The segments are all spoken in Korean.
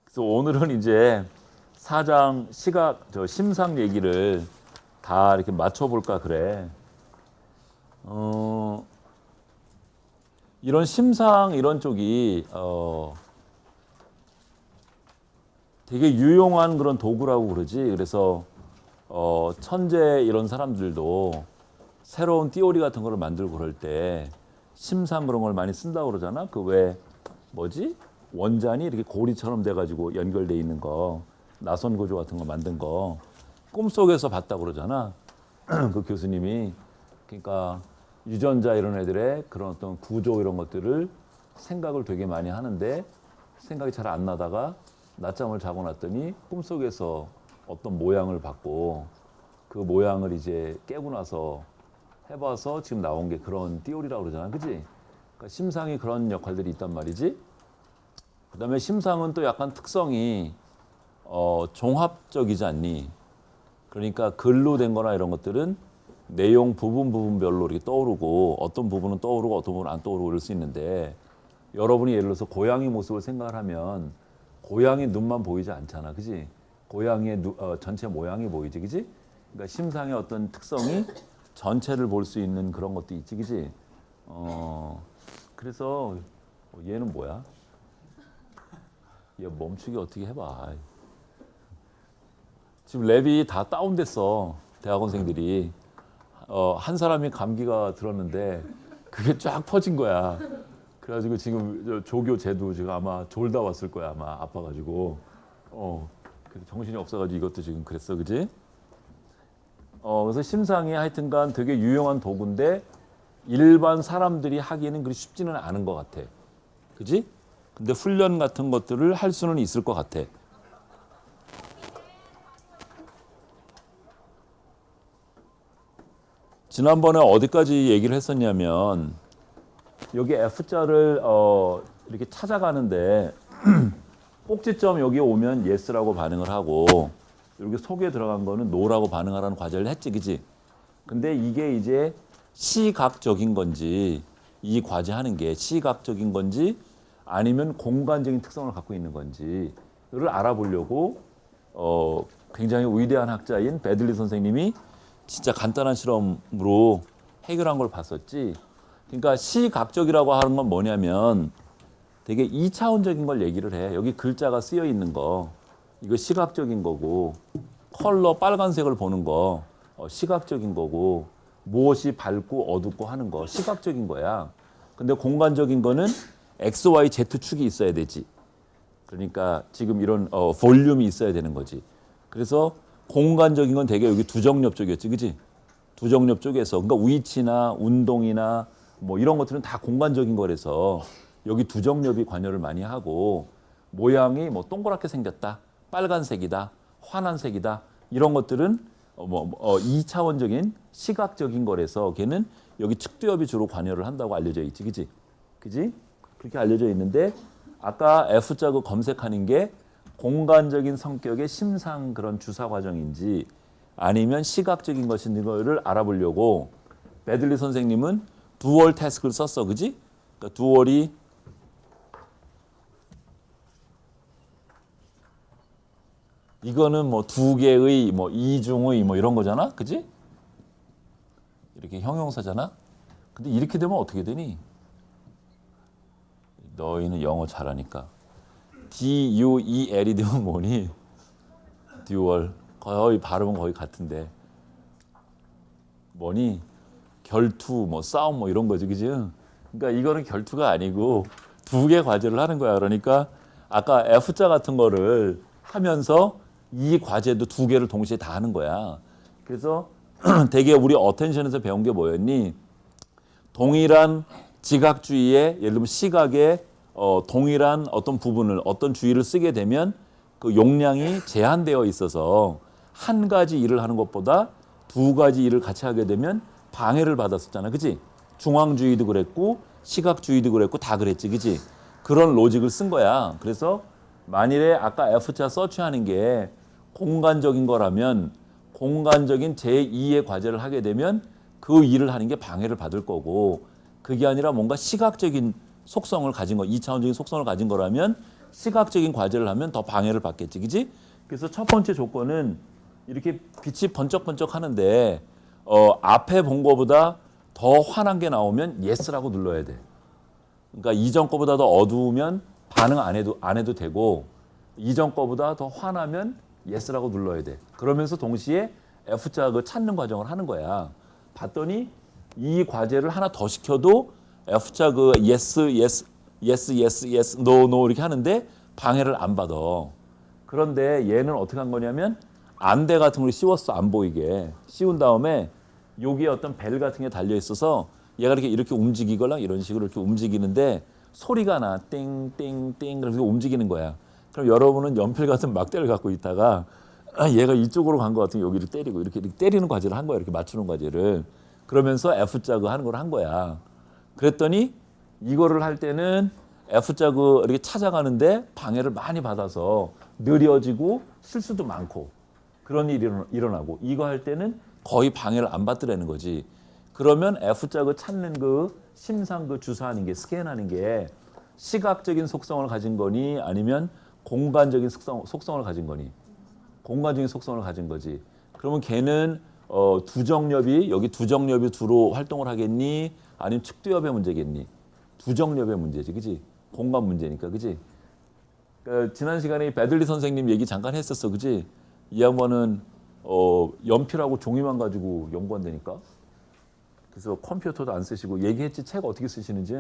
그래서 오늘은 이제 사장 심상 얘기를 다 이렇게 맞춰볼까 그래. 이런 심상 이런 쪽이 되게 유용한 그런 도구라고 그러지. 그래서 천재 이런 사람들도 새로운 띠오리 같은 거를 만들고 그럴 때 심상 그런 걸 많이 쓴다고 그러잖아. 그 왜 뭐지? 원잔이 이렇게 고리처럼 돼가지고 연결돼 있는 거, 나선 구조 같은 거 만든 거 꿈속에서 봤다고 그러잖아. 그 교수님이. 그러니까 유전자 이런 애들의 그런 어떤 구조 이런 것들을 생각을 되게 많이 하는데 생각이 잘 안 나다가 낮잠을 자고 났더니 꿈속에서 어떤 모양을 봤고 그 모양을 이제 깨고 나서 해봐서 지금 나온 게 그런 띠오리라고 그러잖아. 그지? 그러니까 심상이 그런 역할들이 있단 말이지. 그 다음에 심상은 또 약간 특성이 종합적이지 않니? 그러니까 글로 된 거나 이런 것들은 내용 부분별로 이렇게 떠오르고 어떤 부분은 떠오르고 어떤 부분은 안 떠오르고 그럴 수 있는데 여러분이 예를 들어서 고양이 모습을 생각을 하면 고양이 눈만 보이지 않잖아. 그지? 고양이의 전체 모양이 보이지. 그지? 그러니까 심상의 어떤 특성이 전체를 볼 수 있는 그런 것도 있지. 그지? 그래서 얘는 뭐야? 얘 멈추기 어떻게 해봐. 지금 랩이 다 다운됐어. 대학원생들이. 한 사람이 감기가 들었는데 그게 쫙 퍼진 거야. 그래가지고 지금 조교 쟤도 지금 아마 졸다 왔을 거야. 아마 아파가지고. 정신이 없어가지고 이것도 지금 그랬어. 그지? 그래서 심상이 하여튼간 되게 유용한 도구인데 일반 사람들이 하기에는 그리 쉽지는 않은 것 같아. 그지? 근데 훈련 같은 것들을 할 수는 있을 것 같아. 지난번에 어디까지 얘기를 했었냐면 여기 F자를 이렇게 찾아가는데 꼭지점 여기 오면 yes라고 반응을 하고 여기 속에 들어간 거는 no라고 반응하라는 과제를 했지. 그지? 근데 이게 이제 시각적인 건지 이 과제 하는 게 시각적인 건지 아니면 공간적인 특성을 갖고 있는 건지를 알아보려고 굉장히 위대한 학자인 배들리 선생님이 진짜 간단한 실험으로 해결한 걸 봤었지. 그러니까 시각적이라고 하는 건 뭐냐면 되게 2차원적인 걸 얘기를 해. 여기 글자가 쓰여 있는 거 이거 시각적인 거고 컬러 빨간색을 보는 거 시각적인 거고 무엇이 밝고 어둡고 하는 거 시각적인 거야. 근데 공간적인 거는 X, Y, Z 축이 있어야 되지. 그러니까 지금 이런 볼륨이 있어야 되는 거지. 그래서 공간적인 건 되게 여기 두정엽 쪽이었지. 그지? 두정엽 쪽에서. 그러니까 위치나 운동이나 뭐 이런 것들은 다 공간적인 거라서 여기 두정엽이 관여를 많이 하고 모양이 뭐 동그랗게 생겼다. 빨간색이다. 환한색이다. 이런 것들은 2차원적인 시각적인 거라서 걔는 여기 측두엽이 주로 관여를 한다고 알려져 있지. 그지? 그지? 그렇게 알려져 있는데 아까 F자 그 검색하는 게 공간적인 성격의 심상 그런 주사 과정인지 아니면 시각적인 것인지를 알아보려고 배들리 선생님은 두얼 태스크를 썼어. 그지? 그러니까 두얼이 이거는 뭐 두 개의 뭐 이중의 뭐 이런 거잖아. 그지? 이렇게 형용사잖아. 근데 이렇게 되면 어떻게 되니? 너희는 영어 잘하니까. D-U-E-L이 되면 뭐니? 듀얼. 거의 발음은 거의 같은데. 뭐니? 결투, 뭐 싸움 뭐 이런 거지. 그지? 그러니까 이거는 결투가 아니고 두 개 과제를 하는 거야. 그러니까 아까 F자 같은 거를 하면서 이 과제도 두 개를 동시에 다 하는 거야. 그래서 되게 우리 어텐션에서 배운 게 뭐였니? 동일한 지각주의에 예를 들면 시각에 동일한 어떤 부분을 어떤 주의를 쓰게 되면 그 용량이 제한되어 있어서 한 가지 일을 하는 것보다 두 가지 일을 같이 하게 되면 방해를 받았었잖아. 그지? 중앙주의도 그랬고 시각주의도 그랬고 다 그랬지. 그지? 그런 로직을 쓴 거야. 그래서 만일에 아까 F자 서치하는 게 공간적인 거라면 공간적인 제2의 과제를 하게 되면 그 일을 하는 게 방해를 받을 거고 그게 아니라 뭔가 시각적인 속성을 가진 거, 2차원적인 속성을 가진 거라면 시각적인 과제를 하면 더 방해를 받겠지, 그지? 그래서 첫 번째 조건은 이렇게 빛이 번쩍번쩍 하는데 앞에 본 거보다 더 환한 게 나오면 yes라고 눌러야 돼. 그러니까 이전 거보다 더 어두우면 반응 안 해도 되고 이전 거보다 더 환하면 yes라고 눌러야 돼. 그러면서 동시에 F자 그 찾는 과정을 하는 거야. 봤더니 이 과제를 하나 더 시켜도 F자 그 yes, yes, yes, yes, yes, no, no 이렇게 하는데 방해를 안 받아. 그런데 얘는 어떻게 한 거냐면 안대 같은 걸 씌웠어. 안 보이게. 씌운 다음에 여기에 어떤 벨 같은 게 달려 있어서 얘가 이렇게 움직이거나 이런 식으로 이렇게 움직이는데 소리가 나. 띵띵띵 그래서 움직이는 거야. 그럼 여러분은 연필 같은 막대를 갖고 있다가 얘가 이쪽으로 간 것 같으면 여기를 때리고 이렇게 때리는 과제를 한 거야. 이렇게 맞추는 과제를. 그러면서 F자 그 하는 걸 한 거야. 그랬더니 이거를 할 때는 F자 그 이렇게 찾아가는데 방해를 많이 받아서 느려지고 실수도 많고 그런 일이 일어나고 이거 할 때는 거의 방해를 안 받더라는 거지. 그러면 F자 그 찾는 그 심상 그 주사하는 게 스캔하는 게 시각적인 속성을 가진 거니 아니면 공간적인 속성을 가진 거니? 공간적인 속성을 가진 거지. 그러면 걔는 두정엽이 여기 두정엽이 두로 활동을 하겠니? 아니면 측두엽의 문제겠니? 두정엽의 문제지, 그지? 공간 문제니까, 그지? 그러니까 지난 시간에 배들리 선생님 얘기 잠깐 했었어, 그지? 이 양반은 연필하고 종이만 가지고 연구한다니까. 그래서 컴퓨터도 안 쓰시고 얘기했지 책 어떻게 쓰시는지.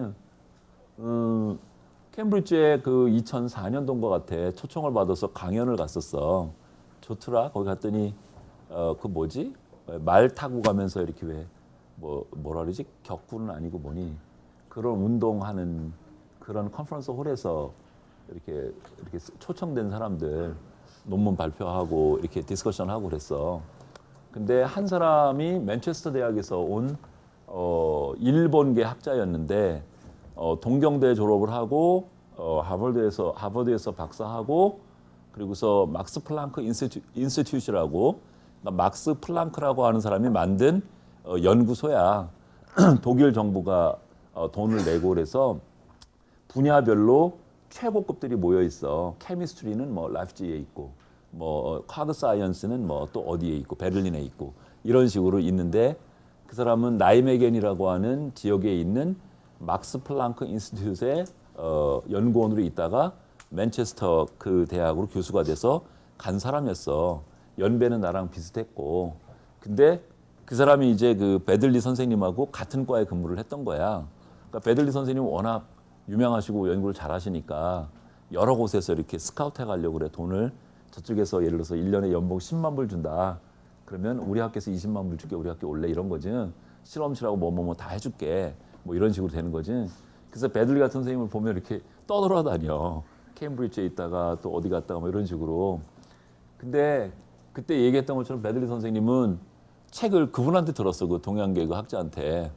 캠브리지에 그 2004년도인 것 같아. 초청을 받아서 강연을 갔었어. 좋더라. 거기 갔더니 그 뭐지? 말 타고 가면서 이렇게 왜 뭐라 그러지? 격구는 아니고 뭐니? 그런 운동하는 그런 컨퍼런스 홀에서 이렇게 초청된 사람들 논문 발표하고 이렇게 디스커션하고 그랬어. 근데 한 사람이 맨체스터 대학에서 온 일본계 학자였는데 동경대 졸업을 하고 하버드에서 박사하고 그리고서 막스 플랑크 인스티튜트라고 그러니까 막스 플랑크라고 하는 사람이 만든 연구소야. 독일 정부가 돈을 내고 그래서 분야별로 최고급들이 모여 있어. 케미스트리는 뭐 라이프지히에 있고, 뭐 카드 사이언스는 뭐 또 어디에 있고, 베를린에 있고 이런 식으로 있는데 그 사람은 나이메겐이라고 하는 지역에 있는 막스 플랑크 인스티튜트의 연구원으로 있다가 맨체스터 그 대학으로 교수가 돼서 간 사람이었어. 연배는 나랑 비슷했고, 근데 그 사람이 이제 그 배들리 선생님하고 같은 과에 근무를 했던 거야. 그러니까 배들리 선생님은 워낙 유명하시고 연구를 잘하시니까 여러 곳에서 이렇게 스카우트 해가려고 그래. 돈을 저쪽에서 예를 들어서 1년에 연봉 10만 불 준다. 그러면 우리 학교에서 20만 불 줄게. 우리 학교 올래 이런 거지. 실험실하고 뭐 다 해줄게. 뭐 이런 식으로 되는 거지. 그래서 배들리 같은 선생님을 보면 이렇게 떠돌아다녀. 케임브리지에 있다가 또 어디 갔다가 뭐 이런 식으로. 근데 그때 얘기했던 것처럼 배들리 선생님은 책을 그분한테 들었어. 그 동양계 그 학자한테.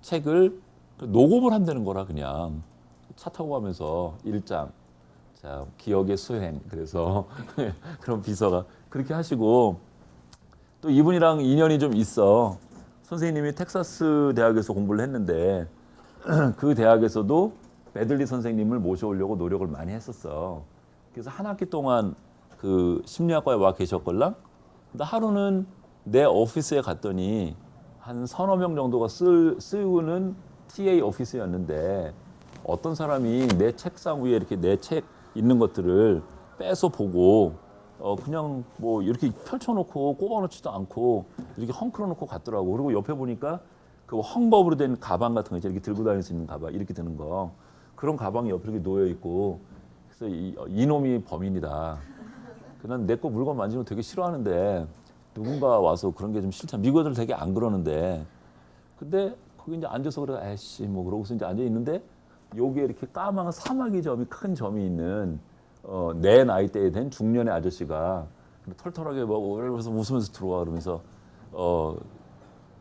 책을 녹음을 한다는 거라 그냥. 차 타고 가면서 일장. 자, 기억의 수행. 그래서 그런 비서가 그렇게 하시고 또 이분이랑 인연이 좀 있어. 선생님이 텍사스 대학에서 공부를 했는데 그 대학에서도 배들리 선생님을 모셔오려고 노력을 많이 했었어. 그래서 한 학기 동안 그 심리학과에 와 계셨걸랑. 근데 하루는 내 오피스에 갔더니 한 서너 명 정도가 쓰는 TA 오피스였는데 어떤 사람이 내 책상 위에 이렇게 내 책 있는 것들을 빼서 보고 그냥 뭐 이렇게 펼쳐놓고 꼽아놓지도 않고 이렇게 헝클어 놓고 갔더라고. 그리고 옆에 보니까 그 헝겊으로 된 가방 같은 거 있죠. 이렇게 들고 다닐 수 있는 가방 이렇게 드는 거. 그런 가방이 옆에 이렇게 놓여 있고 그래서 이놈이 범인이다. 난 내 거 물건 만지는 거 되게 싫어하는데 누군가 와서 그런 게 좀 싫다. 미국 애들 되게 안 그러는데 근데 거기 이제 앉아서 그래 아이씨 뭐 그러고서 이제 앉아 있는데 여기에 이렇게 까만 사마귀 점이 큰 점이 있는 내 나이대에 된 중년의 아저씨가 털털하게 뭐 그래서 웃으면서 들어와 그러면서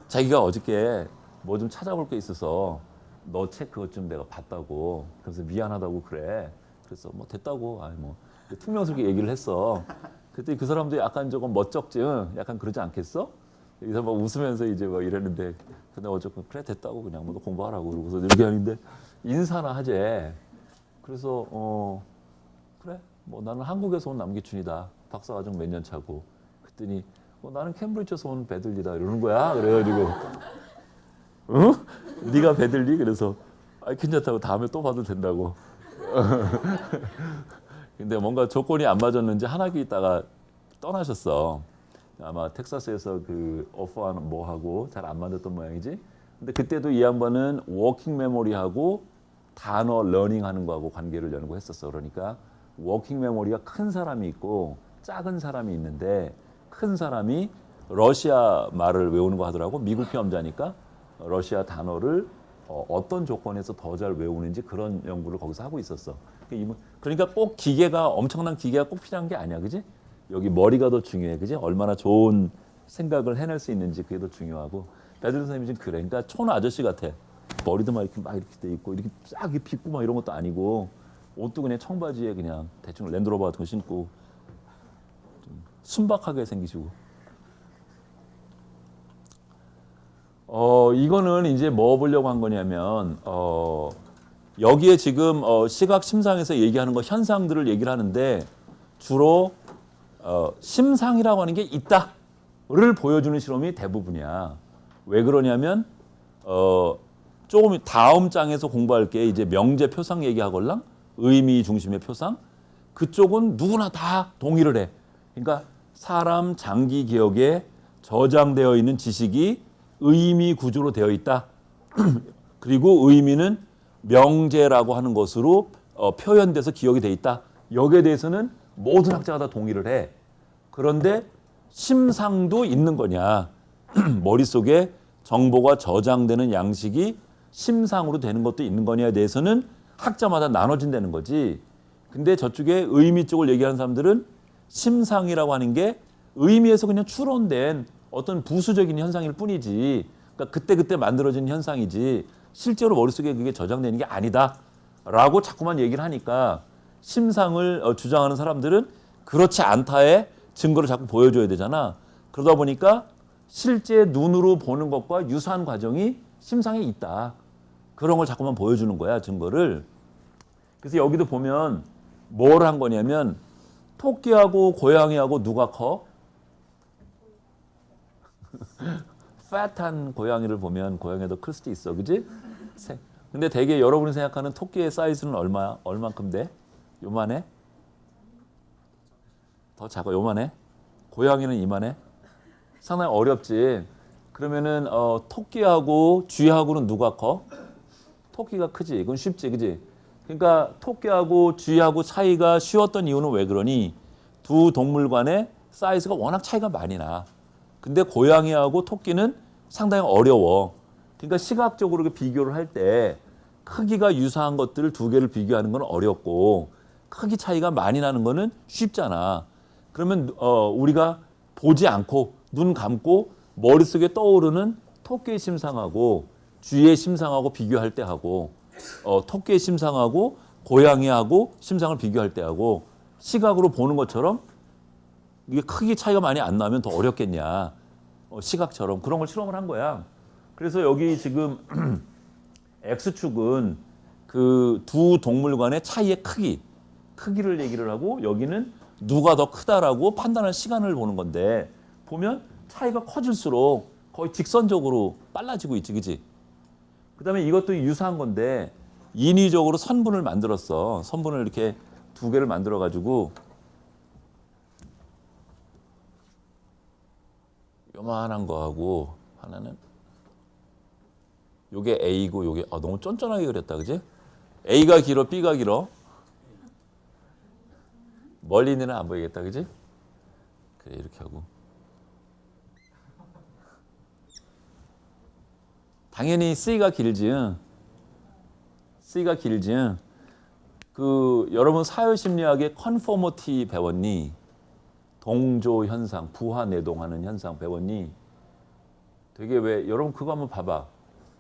자기가 어저께 뭐 좀 찾아볼 게 있어서 너 책 그것 좀 내가 봤다고 그래서 미안하다고 그래. 그래서 뭐 됐다고 아니 뭐 퉁명스럽게 얘기를 했어. 그때 그 사람도 약간 조금 멋쩍지 약간 그러지 않겠어? 여기서 막 웃으면서 이제 막 이랬는데 근데 어쨌든 그래 됐다고 그냥 뭐 너 공부하라고 그러고서 이렇게 하는데 인사나 하재. 그래서 그래 뭐 나는 한국에서 온 남기춘이다. 박사과정 몇 년 차고. 그랬더니 나는 캠브리지에서 온 배들리다 이러는 거야. 그래가지고 어? 네가 배들리? 그래서 괜찮다고 다음에 또 봐도 된다고. 근데 뭔가 조건이 안 맞았는지 한 학기 있다가 떠나셨어. 아마 텍사스에서 그 오퍼하는 뭐 하고 잘 안 맞았던 모양이지. 근데 그때도 이 양반은 워킹 메모리하고 단어 러닝하는 거하고 관계를 연구했었어. 그러니까 워킹 메모리가 큰 사람이 있고 작은 사람이 있는데 큰 사람이 러시아 말을 외우는 거 하더라고. 미국 시험자니까 러시아 단어를 어떤 조건에서 더 잘 외우는지 그런 연구를 거기서 하고 있었어. 그러니까 꼭 기계가 엄청난 기계가 꼭 필요한 게 아니야, 그지? 여기 머리가 더 중요해, 그지? 얼마나 좋은 생각을 해낼 수 있는지 그게 더 중요하고. 배들 선생님이 지금 그래. 그러니까 촌 아저씨 같아. 머리도 막 이렇게 돼 있고 이렇게 쫙 빗고 막 이런 것도 아니고 옷도 그냥 청바지에 그냥 대충 랜드로버 같은 거 신고 좀 순박하게 생기시고. 이거는 이제 뭐 보려고 한 거냐면 여기에 지금 시각 심상에서 얘기하는 거 현상들을 얘기를 하는데 주로 심상이라고 하는 게 있다를 보여주는 실험이 대부분이야. 왜 그러냐면 조금 다음 장에서 공부할 게 이제 명제 표상 얘기하걸랑 의미 중심의 표상 그쪽은 누구나 다 동의를 해. 그러니까 사람 장기 기억에 저장되어 있는 지식이 의미 구조로 되어 있다. 그리고 의미는 명제라고 하는 것으로 표현돼서 기억이 돼 있다. 여기에 대해서는 모든 학자가 다 동의를 해. 그런데 심상도 있는 거냐. 머릿속에 정보가 저장되는 양식이 심상으로 되는 것도 있는 거냐에 대해서는 학자마다 나눠진다는 거지. 근데 저쪽에 의미 쪽을 얘기하는 사람들은 심상이라고 하는 게 의미에서 그냥 추론된 어떤 부수적인 현상일 뿐이지. 그러니까 그때그때 만들어진 현상이지 실제로 머릿속에 그게 저장되는 게 아니다라고 자꾸만 얘기를 하니까 심상을 주장하는 사람들은 그렇지 않다의 증거를 자꾸 보여줘야 되잖아. 그러다 보니까 실제 눈으로 보는 것과 유사한 과정이 심상에 있다. 그런 걸 자꾸만 보여주는 거야, 증거를. 그래서 여기도 보면 뭘 한 거냐면 토끼하고 고양이하고 누가 커? 팻한 고양이를 보면 고양이가 더 클 수도 있어, 그지? 근데 대개 여러분이 생각하는 토끼의 사이즈는 얼마야? 얼만큼 돼? 요만해? 더 작아, 요만해? 고양이는 이만해? 상당히 어렵지. 그러면은 토끼하고 쥐하고는 누가 커? 토끼가 크지. 그건 쉽지, 그지? 그러니까 토끼하고 쥐하고 차이가 쉬웠던 이유는 왜 그러니? 두 동물 간의 사이즈가 워낙 차이가 많이 나. 근데 고양이하고 토끼는 상당히 어려워. 그러니까 시각적으로 비교를 할 때 크기가 유사한 것들을 두 개를 비교하는 건 어렵고 크기 차이가 많이 나는 거는 쉽잖아. 그러면 우리가 보지 않고 눈 감고 머릿속에 떠오르는 토끼의 심상하고 쥐의 심상하고 비교할 때 하고 토끼의 심상하고 고양이하고 심상을 비교할 때 하고 시각으로 보는 것처럼 이게 크기 차이가 많이 안 나면 더 어렵겠냐. 시각처럼 그런 걸 실험을 한 거야. 그래서 여기 지금 X축은 그 두 동물 간의 차이의 크기를 얘기를 하고 여기는 누가 더 크다라고 판단할 시간을 보는 건데 보면 차이가 커질수록 거의 직선적으로 빨라지고 있지, 그지? 그다음에 이것도 유사한 건데 인위적으로 선분을 만들었어. 선분을 이렇게 두 개를 만들어 가지고 요만한 거하고 하나는 요게 A고 요게 너무 쫀쫀하게 그렸다, 그지? A가 길어, B가 길어. 멀리 있는 애는 안 보이겠다, 그지? 그래, 이렇게 하고. 당연히 C가 길지. C가 길지. 여러분 사회심리학의 컨포머티 배웠니? 동조 현상, 부하 내동하는 현상 배웠니? 되게 여러분 그거 한번 봐봐.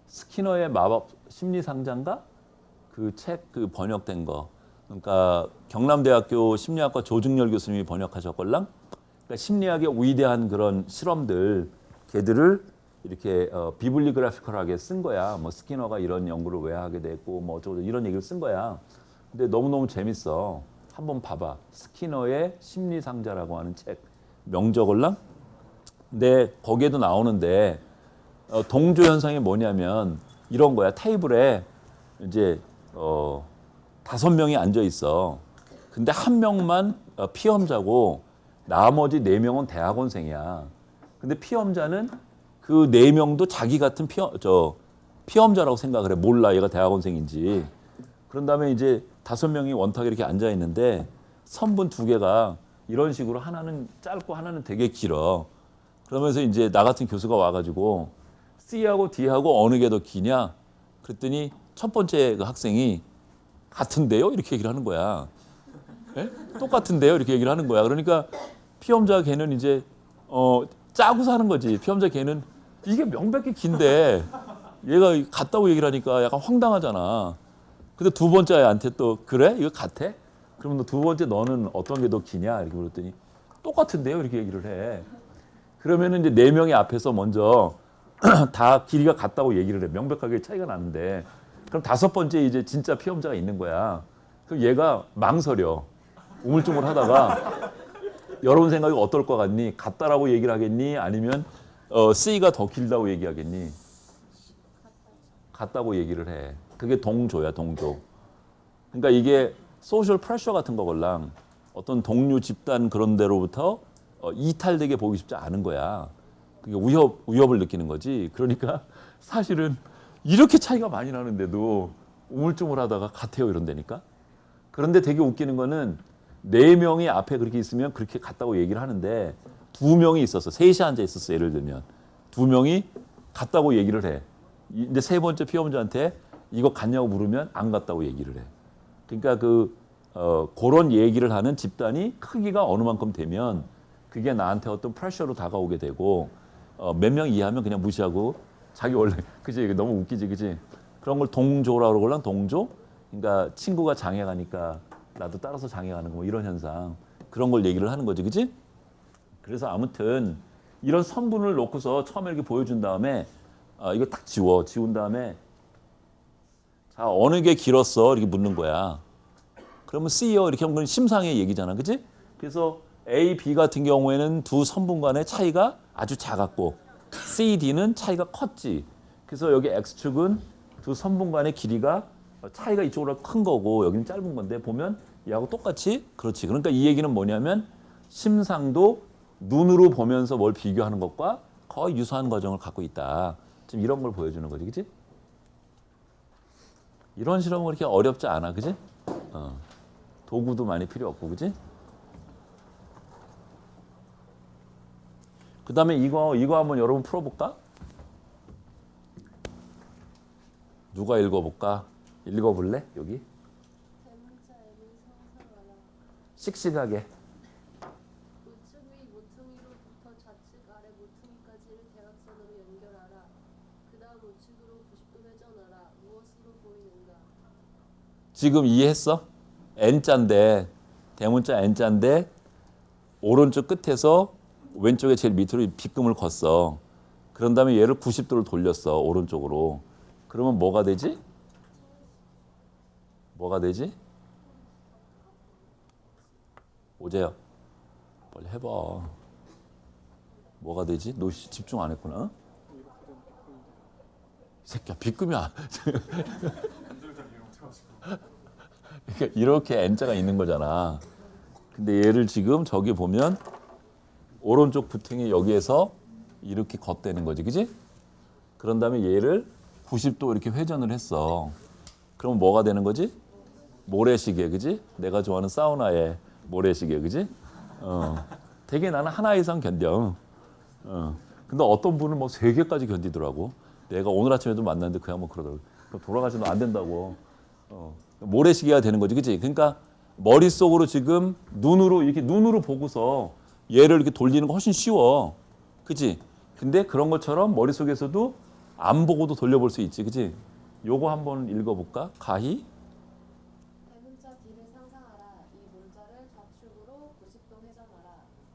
스키너의 마법 심리상자인가? 그 책 번역된 거. 그러니까 경남대학교 심리학과 조중열 교수님이 번역하셨걸랑. 그러니까 심리학의 위대한 그런 실험들, 걔들을 이렇게 비블리그래피컬하게 쓴 거야. 뭐 스키너가 이런 연구를 왜 하게 됐고 뭐 어쩌고 이런 얘기를 쓴 거야. 근데 너무너무 재밌어. 한번 봐봐. 스키너의 심리상자라고 하는 책. 명저걸랑? 근데 거기에도 나오는데 동조 현상이 뭐냐면 이런 거야. 테이블에 이제 5명이 앉아 있어. 근데 한 명만 피험자고 나머지 4명은 대학원생이야. 근데 피험자는 그 4명도 자기 같은 피험자라고 생각을 해. 몰라 얘가 대학원생인지. 그런 다음에 이제 5명이 원탁에 이렇게 앉아 있는데 선분 2개가 이런 식으로 하나는 짧고 하나는 되게 길어. 그러면서 이제 나 같은 교수가 와가지고 C하고 D하고 어느 게 더 기냐? 그랬더니 첫 번째 그 학생이 같은데요? 이렇게 얘기를 하는 거야. 예? 똑같은데요? 이렇게 얘기를 하는 거야. 그러니까 피험자 걔는 이제 짜고 사는 거지. 피험자 걔는 이게 명백히 긴데 얘가 같다고 얘기를 하니까 약간 황당하잖아. 근데 두 번째 애한테 또 그래? 이거 같아? 그러면 너 두 번째 너는 어떤 게 더 기냐? 이렇게 물었더니 똑같은데요? 이렇게 얘기를 해. 그러면은 이제 4명이 앞에서 먼저 다 길이가 같다고 얘기를 해. 명백하게 차이가 나는데. 그럼 5번째 이제 진짜 피험자가 있는 거야. 그럼 얘가 망설여. 우물쭈물 하다가 여러분 생각이 어떨 것 같니? 같다라고 얘기를 하겠니? 아니면 C가 더 길다고 얘기하겠니? 같다고 얘기를 해. 그게 동조야, 동조. 그러니까 이게 소셜 프레셔 같은 거걸랑 어떤 동료 집단 그런 데로부터 이탈되게 보기 쉽지 않은 거야. 그게 위협을 느끼는 거지. 그러니까 사실은 이렇게 차이가 많이 나는데도 우물쭈물하다가 같아요 이런다니까. 그런데 되게 웃기는 거는 4명이 앞에 그렇게 있으면 그렇게 같다고 얘기를 하는데 2명이 있었어. 셋이 앉아 있었어. 예를 들면 2명이 같다고 얘기를 해. 근데 세 번째 피험자한테 이거 같냐고 물으면 안 같다고 얘기를 해. 그러니까 그런 얘기를 하는 집단이 크기가 어느 만큼 되면 그게 나한테 어떤 프레셔로 다가오게 되고 몇 명 이해하면 그냥 무시하고 자기 원래 그지 너무 웃기지 그지 그런 걸 동조라고 그러면 동조 그러니까 친구가 장애 가니까 나도 따라서 장애 가는 거 뭐 이런 현상 그런 걸 얘기를 하는 거지 그지 그래서 아무튼 이런 선분을 놓고서 처음에 이렇게 보여준 다음에 이거 딱 지운 다음에 자 어느 게 길었어 이렇게 묻는 거야 그러면 C요 이렇게 하면 그건 심상의 얘기잖아 그지 그래서 A, B 같은 경우에는 두 선분 간의 차이가 아주 작았고 C, D는 차이가 컸지. 그래서 여기 X축은 두 선분 간의 길이가 차이가 이쪽으로 큰 거고 여기는 짧은 건데 보면 얘하고 똑같이 그렇지. 그러니까 이 얘기는 뭐냐면 심상도 눈으로 보면서 뭘 비교하는 것과 거의 유사한 과정을 갖고 있다. 지금 이런 걸 보여주는 거지. 그치? 이런 실험은 그렇게 어렵지 않아. 그치? 도구도 많이 필요 없고. 그치? 그 다음에 이거 한번 여러분 풀어볼까? 누가 읽어볼까? 읽어볼래? 여기? 씩씩하게. 우측 위 모퉁이로부터 좌측 아래 모퉁이까지를 대각선으로 연결하라. 그 다음 우측으로 90도 회전하라. 무엇으로 보이는가? 지금 이해했어? N자인데 대문자 N자인데 오른쪽 끝에서 왼쪽에 제일 밑으로 빗금을 걷어. 그런 다음에 얘를 90도를 돌렸어. 오른쪽으로. 그러면 뭐가 되지? 뭐가 되지? 오재야. 빨리 해봐. 뭐가 되지? 너 집중 안 했구나? 이 새끼야 빗금이야. 그러니까 이렇게 N자가 있는 거잖아. 근데 얘를 지금 저기 보면 오른쪽 부팅이 여기에서 이렇게 걷대는 거지, 그지? 그런 다음에 얘를 90도 이렇게 회전을 했어. 그럼 뭐가 되는 거지? 모래시계, 그지? 내가 좋아하는 사우나의 모래시계, 그지? 되게 나는 하나 이상 견뎌. 근데 어떤 분은 뭐 3개까지 견디더라고. 내가 오늘 아침에도 만났는데 그 양반 그러더라고. 돌아가시면 안 된다고. 모래시계가 되는 거지, 그지? 그러니까 머릿속으로 지금 눈으로 보고서 얘를 이렇게 돌리는 거 훨씬 쉬워. 그치? 근데 그런 것처럼 머릿속에서도 안 보고도 돌려볼 수 있지. 그치? 요거 한번 읽어볼까? 가히? 대문자 D를 상상하라. 이 문자를 좌측으로 90도 회전하라.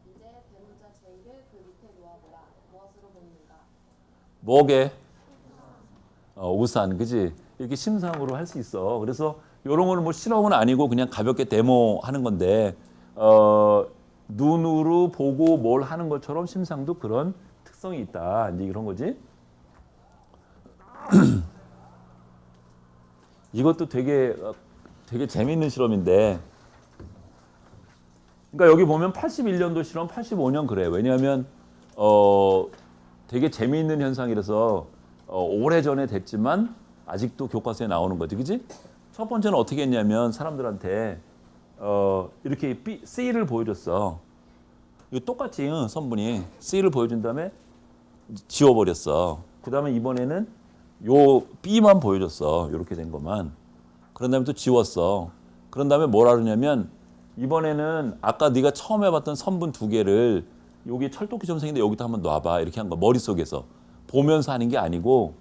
이제 대문자 J를 그 밑에 놓아보라. 무엇으로 보이는가? 뭐게? 우산. 그치? 이렇게 심상으로 할 수 있어. 그래서 이런 거는 뭐 실험은 아니고 그냥 가볍게 데모하는 건데 눈으로 보고 뭘 하는 것처럼 심상도 그런 특성이 있다. 이제 이런 거지. 이것도 되게 재미있는 실험인데, 그러니까 여기 보면 81년도 실험, 85년 그래. 왜냐하면 되게 재미있는 현상이라서 오래전에 됐지만 아직도 교과서에 나오는 거지, 그지? 첫 번째는 어떻게 했냐면 사람들한테 이렇게 C를 보여줬어. 이거 똑같이 선분이 C를 보여준 다음에 지워버렸어. 그 다음에 이번에는 요 B만 보여줬어. 이렇게 된 것만. 그런 다음에 또 지웠어. 그런 다음에 뭐라 그러냐면 이번에는 아까 네가 처음 해봤던 선분 두 개를 여기 철도끼처럼 생긴데 여기다 한번 놔봐. 이렇게 한 거 머릿속에서 보면서 하는 게 아니고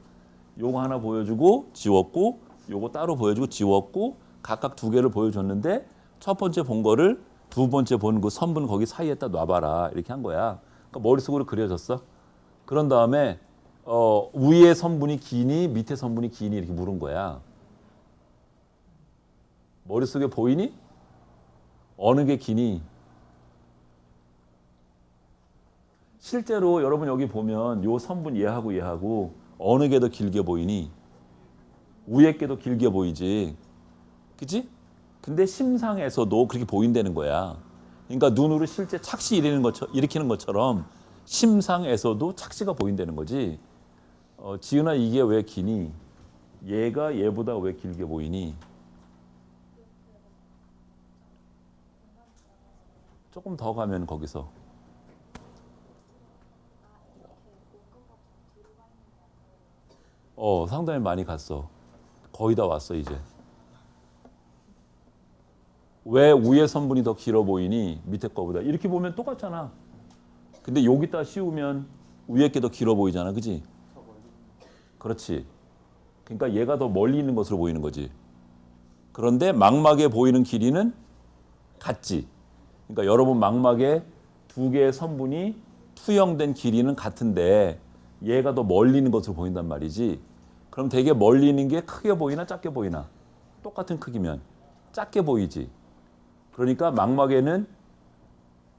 요거 하나 보여주고 지웠고 요거 따로 보여주고 지웠고 각각 두 개를 보여줬는데 첫 번째 본 거를 두 번째 본 그 선분 거기 사이에다 놔봐라. 이렇게 한 거야. 그러니까 머릿속으로 그려졌어. 그런 다음에 위에 선분이 기니 밑에 선분이 기니 이렇게 물은 거야. 머릿속에 보이니? 어느 게 기니? 실제로 여러분 여기 보면 요 선분 얘하고 어느 게 더 길게 보이니? 위에 게 더 길게 보이지. 그치? 근데 심상에서도 그렇게 보인다는 거야. 그러니까 눈으로 실제 착시 일으키는 것처럼 심상에서도 착시가 보인다는 거지. 지은아 이게 왜 기니? 얘가 얘보다 왜 길게 보이니? 조금 더 가면 거기서 상당히 많이 갔어. 거의 다 왔어 이제. 왜 위에 선분이 더 길어 보이니? 밑에 거보다. 이렇게 보면 똑같잖아. 근데 여기다 씌우면 위에 게 더 길어 보이잖아. 그지? 그렇지. 그러니까 얘가 더 멀리 있는 것으로 보이는 거지. 그런데 망막에 보이는 길이는 같지. 그러니까 여러분 망막에 두 개의 선분이 투영된 길이는 같은데 얘가 더 멀리 있는 것으로 보인단 말이지. 그럼 되게 멀리 있는 게 크게 보이나 작게 보이나? 똑같은 크기면 작게 보이지. 그러니까 망막에는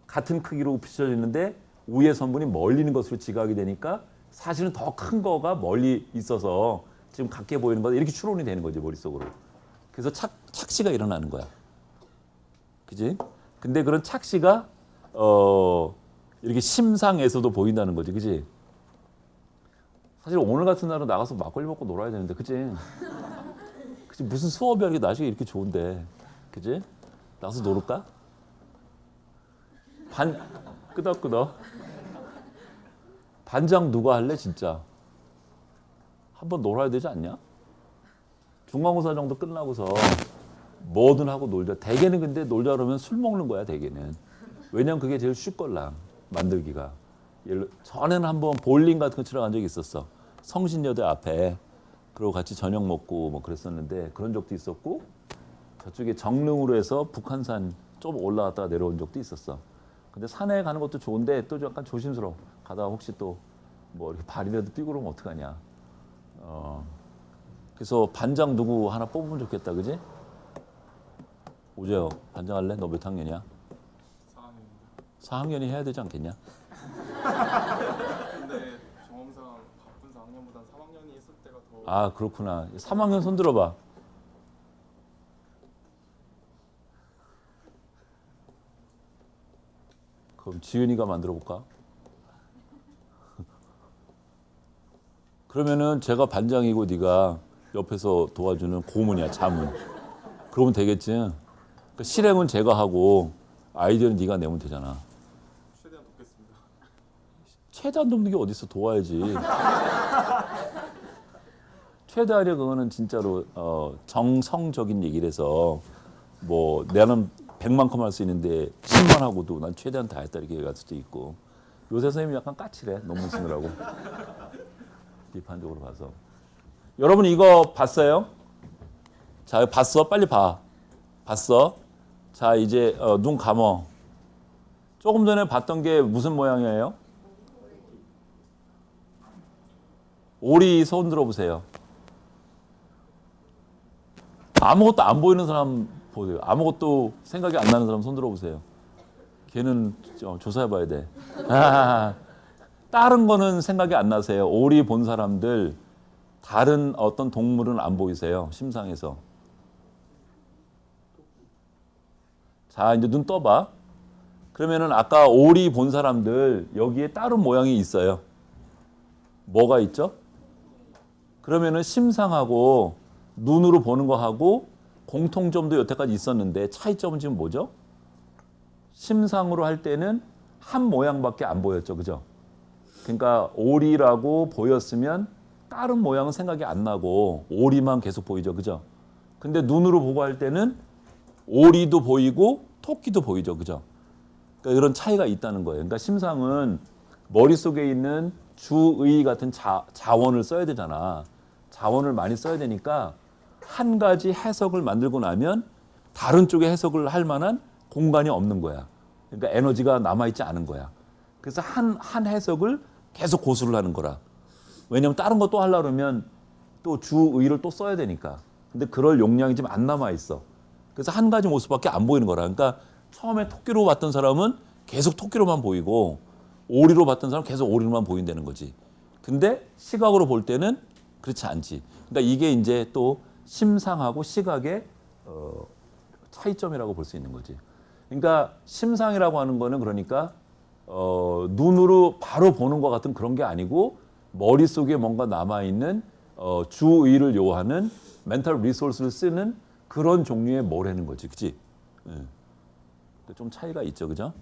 같은 크기로 비춰지는데 위의 선분이 멀리 있는 것으로 지각이 되니까 사실은 더 큰 거가 멀리 있어서 지금 같게 보이는 거다. 이렇게 추론이 되는 거지 머릿속으로. 그래서 착시가 일어나는 거야. 그지? 근데 그런 착시가 이렇게 심상에서도 보인다는 거지. 그지? 사실 오늘 같은 날은 나가서 막걸리 먹고 놀아야 되는데. 그지? 그치? 무슨 수업이 이렇게 날씨가 이렇게 좋은데. 그지? 나가서 놀을까? 끄덕끄덕. 반장 누가 할래 진짜? 한번 놀아야 되지 않냐? 중간고사 정도 끝나고서 뭐든 하고 놀자. 대개는 근데 놀자 그러면 술 먹는 거야 대개는. 왜냐면 그게 제일 쉽걸랑 만들기가. 전에는 한번 볼링 같은 거 치러 간 적이 있었어. 성신여대 앞에. 그리고 같이 저녁 먹고 뭐 그랬었는데 그런 적도 있었고 저쪽에 정릉으로 해서 북한산 좀 올라갔다가 내려온 적도 있었어. 근데 산에 가는 것도 좋은데 또 약간 조심스러워. 가다가 혹시 또 뭐 이렇게 발이라도 뛰고 그러면 어떡하냐. 그래서 반장 누구 하나 뽑으면 좋겠다. 그지? 오재혁 반장 할래? 너 몇 학년이야? 4학년입니다. 4학년이 해야 되지 않겠냐? 근데 경험상 바쁜 4학년보단 3학년이 있을 때가 더 아 그렇구나. 3학년 손 들어봐. 그럼 지은이가 만들어 볼까? 그러면은 제가 반장이고 네가 옆에서 도와주는 고문이야, 자문. 그러면 되겠지. 그러니까 실행은 제가 하고 아이디어는 네가 내면 되잖아. 최대한 돕겠습니다. 최대한 돕는 게 어딨어? 도와야지. 최대한이 그거는 진짜로 정성적인 얘기를 해서 뭐 나는 100만큼 할 수 있는데 10만 하고도 난 최대한 다 했다 이렇게 얘기할 수도 있고. 요새 선생님이 약간 까칠해. 논문 쓰느라고. 비판적으로 봐서. 여러분 이거 봤어요? 자, 봤어? 빨리 봐. 봤어? 자, 이제 눈 감어. 조금 전에 봤던 게 무슨 모양이에요? 오리 손 들어보세요. 아무것도 안 보이는 사람 보세요. 아무것도 생각이 안 나는 사람 손 들어보세요. 걔는 조사해봐야 돼. 다른 거는 생각이 안 나세요. 오리 본 사람들 다른 어떤 동물은 안 보이세요. 심상에서. 자, 이제 눈 떠봐. 그러면은 아까 오리 본 사람들 여기에 다른 모양이 있어요. 뭐가 있죠? 그러면은 심상하고 눈으로 보는 거하고 공통점도 여태까지 있었는데 차이점은 지금 뭐죠? 심상으로 할 때는 한 모양밖에 안 보였죠. 그죠? 그러니까 오리라고 보였으면 다른 모양은 생각이 안 나고 오리만 계속 보이죠. 그죠? 근데 눈으로 보고 할 때는 오리도 보이고 토끼도 보이죠. 그죠? 그러니까 이런 차이가 있다는 거예요. 그러니까 심상은 머릿속에 있는 주의 같은 자원을 써야 되잖아. 자원을 많이 써야 되니까 한 가지 해석을 만들고 나면 다른 쪽에 해석을 할 만한 공간이 없는 거야. 그러니까 에너지가 남아있지 않은 거야. 그래서 한 해석을 계속 고수를 하는 거라. 왜냐면 다른 거 또 하려고 그러면 또 주의를 또 써야 되니까. 근데 그럴 용량이 지금 안 남아있어. 그래서 한 가지 모습밖에 안 보이는 거라. 그러니까 처음에 토끼로 봤던 사람은 계속 토끼로만 보이고 오리로 봤던 사람은 계속 오리로만 보인다는 거지. 근데 시각으로 볼 때는 그렇지 않지. 그러니까 이게 이제 또 심상하고 시각의 차이점이라고 볼 수 있는 거지. 그러니까 심상이라고 하는 거는 그러니까 눈으로 바로 보는 것 같은 그런 게 아니고 머릿속에 뭔가 남아있는 주의를 요하는 멘탈 리소스를 쓰는 그런 종류의 뭐라는 거지. 그치? 예. 좀 차이가 있죠. 그죠?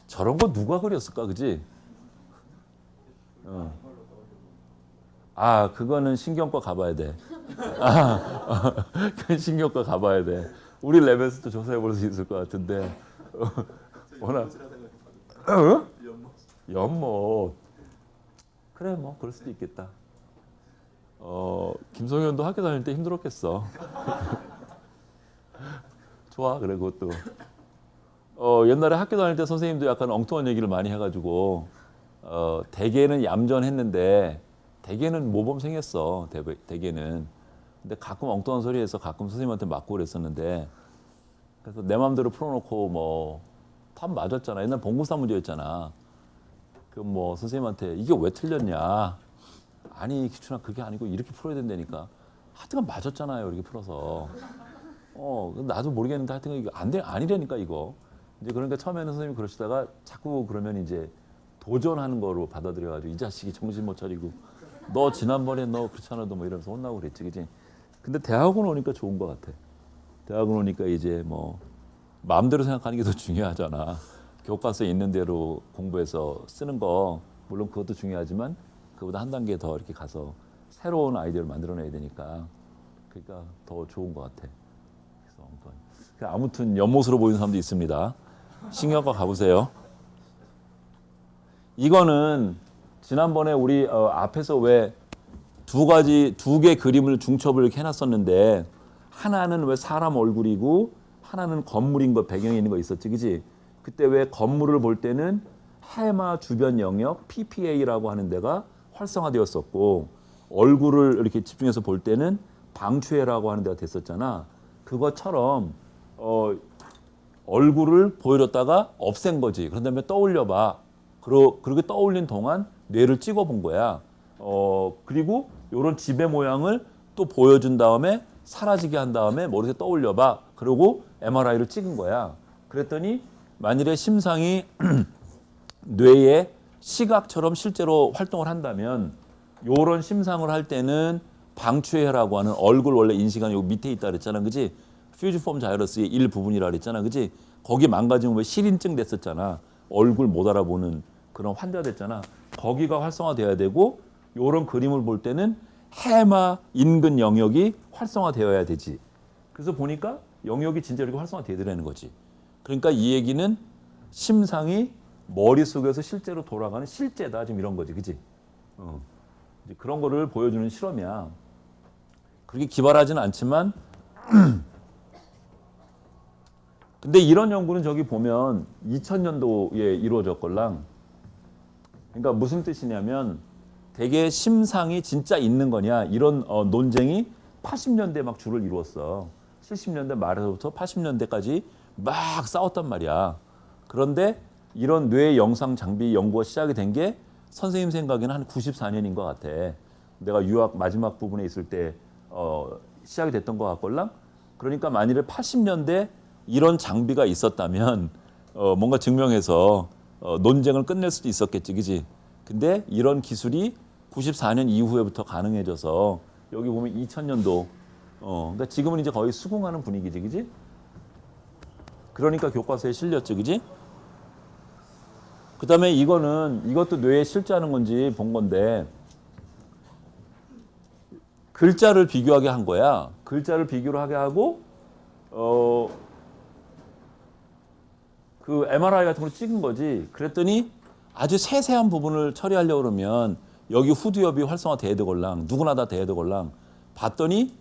저런 거 누가 그렸을까? 그지? 아, 그거는 신경과 가봐야 돼. 그건 신경과 가봐야 돼. 우리 랩에서도 조사해 볼 수 있을 것 같은데. 워낙. 연못. 그래, 뭐, 그럴 수도 있겠다. 김성현도 학교 다닐 때 힘들었겠어. 좋아, 그래, 그것도. 옛날에 학교 다닐 때 선생님도 약간 엉뚱한 얘기를 많이 해가지고, 대개는 얌전했는데, 대개는 모범생이었어, 대개는. 근데 가끔 엉뚱한 소리 해서 가끔 선생님한테 맞고 그랬었는데, 그래서 내 마음대로 풀어놓고 뭐, 답 맞았잖아. 옛날 본고사 문제였잖아. 그럼 뭐, 선생님한테 이게 왜 틀렸냐. 아니, 기춘아, 그게 아니고 이렇게 풀어야 된다니까. 하여튼간 맞았잖아요, 이렇게 풀어서. 나도 모르겠는데 하여튼 이거 아니라니까, 이거. 이제 그러니까 처음에는 선생님이 그러시다가 자꾸 그러면 이제 도전하는 거로 받아들여가지고 이 자식이 정신 못 차리고 너 지난번에 너 그렇잖아, 너 뭐 이러면서 혼나고 그랬지, 그지? 근데 대학원 오니까 좋은 것 같아. 대학원 오니까 이제 뭐 마음대로 생각하는 게 더 중요하잖아. 교과서에 있는 대로 공부해서 쓰는 거 물론 그것도 중요하지만 그보다 한 단계 더 이렇게 가서 새로운 아이디어를 만들어내야 되니까 그러니까 더 좋은 것 같아. 그래서 아무튼 연못으로 보이는 사람도 있습니다. 신경과 가보세요. 이거는 지난번에 우리 앞에서 왜 두 개 그림을 중첩을 이렇게 해놨었는데 하나는 왜 사람 얼굴이고 하나는 건물인 거 배경에 있는 거 있었지, 그지? 그때 왜 건물을 볼 때는 해마 주변 영역 PPA라고 하는 데가 활성화되었었고 얼굴을 이렇게 집중해서 볼 때는 방추해라고 하는 데가 됐었잖아. 그것처럼 얼굴을 보여줬다가 없앤 거지. 그런 다음에 떠올려봐. 그렇게 떠올린 동안 뇌를 찍어본 거야. 그리고 이런 지배 모양을 또 보여준 다음에 사라지게 한 다음에 머릿속에 떠올려봐. 그리고 MRI를 찍은 거야. 그랬더니 만일에 심상이 뇌에 시각처럼 실제로 활동을 한다면 이런 심상을 할 때는 방추해라고 하는 얼굴 원래 인식하는 여기 밑에 있다 그랬잖아. 그지? 퓨지폼 자이러스의 일부분이라 그랬잖아. 그지? 거기 망가지면 왜 실인증 됐었잖아. 얼굴 못 알아보는 그런 환자 됐잖아. 거기가 활성화돼야 되고 이런 그림을 볼 때는 해마 인근 영역이 활성화되어야 되지. 그래서 보니까 영역이 진짜 이렇게 활성화되더라는 거지. 그러니까 이 얘기는 심상이 머릿속에서 실제로 돌아가는 실제다. 지금 이런 거지. 그지? 이제 그런 거를 보여주는 실험이야. 그렇게 기발하지는 않지만 근데 이런 연구는 저기 보면 2000년도에 이루어졌걸랑. 그러니까 무슨 뜻이냐면 되게 심상이 진짜 있는 거냐 이런 논쟁이 80년대 막 줄을 이루었어. 70년대 말에서부터 80년대까지 막 싸웠단 말이야. 그런데 이런 뇌 영상 장비 연구가 시작이 된 게 선생님 생각에는 한 94년인 것 같아. 내가 유학 마지막 부분에 있을 때 시작이 됐던 것 같걸랑. 그러니까 만일에 80년대 이런 장비가 있었다면 뭔가 증명해서 논쟁을 끝낼 수도 있었겠지, 그지? 근데 이런 기술이 94년 이후에부터 가능해져서 여기 보면 2000년도, 그러니까 지금은 이제 거의 수긍하는 분위기지, 그지? 그러니까 교과서에 실렸지, 그지? 그 다음에 이것도 뇌에 실제하는 건지 본 건데, 글자를 비교하게 한 거야. 글자를 비교를 하게 하고, 그 MRI 같은 걸 찍은 거지. 그랬더니 아주 세세한 부분을 처리하려고 그러면 여기 후두엽이 활성화돼야 되걸랑 누구나 다 돼야 되걸랑 봤더니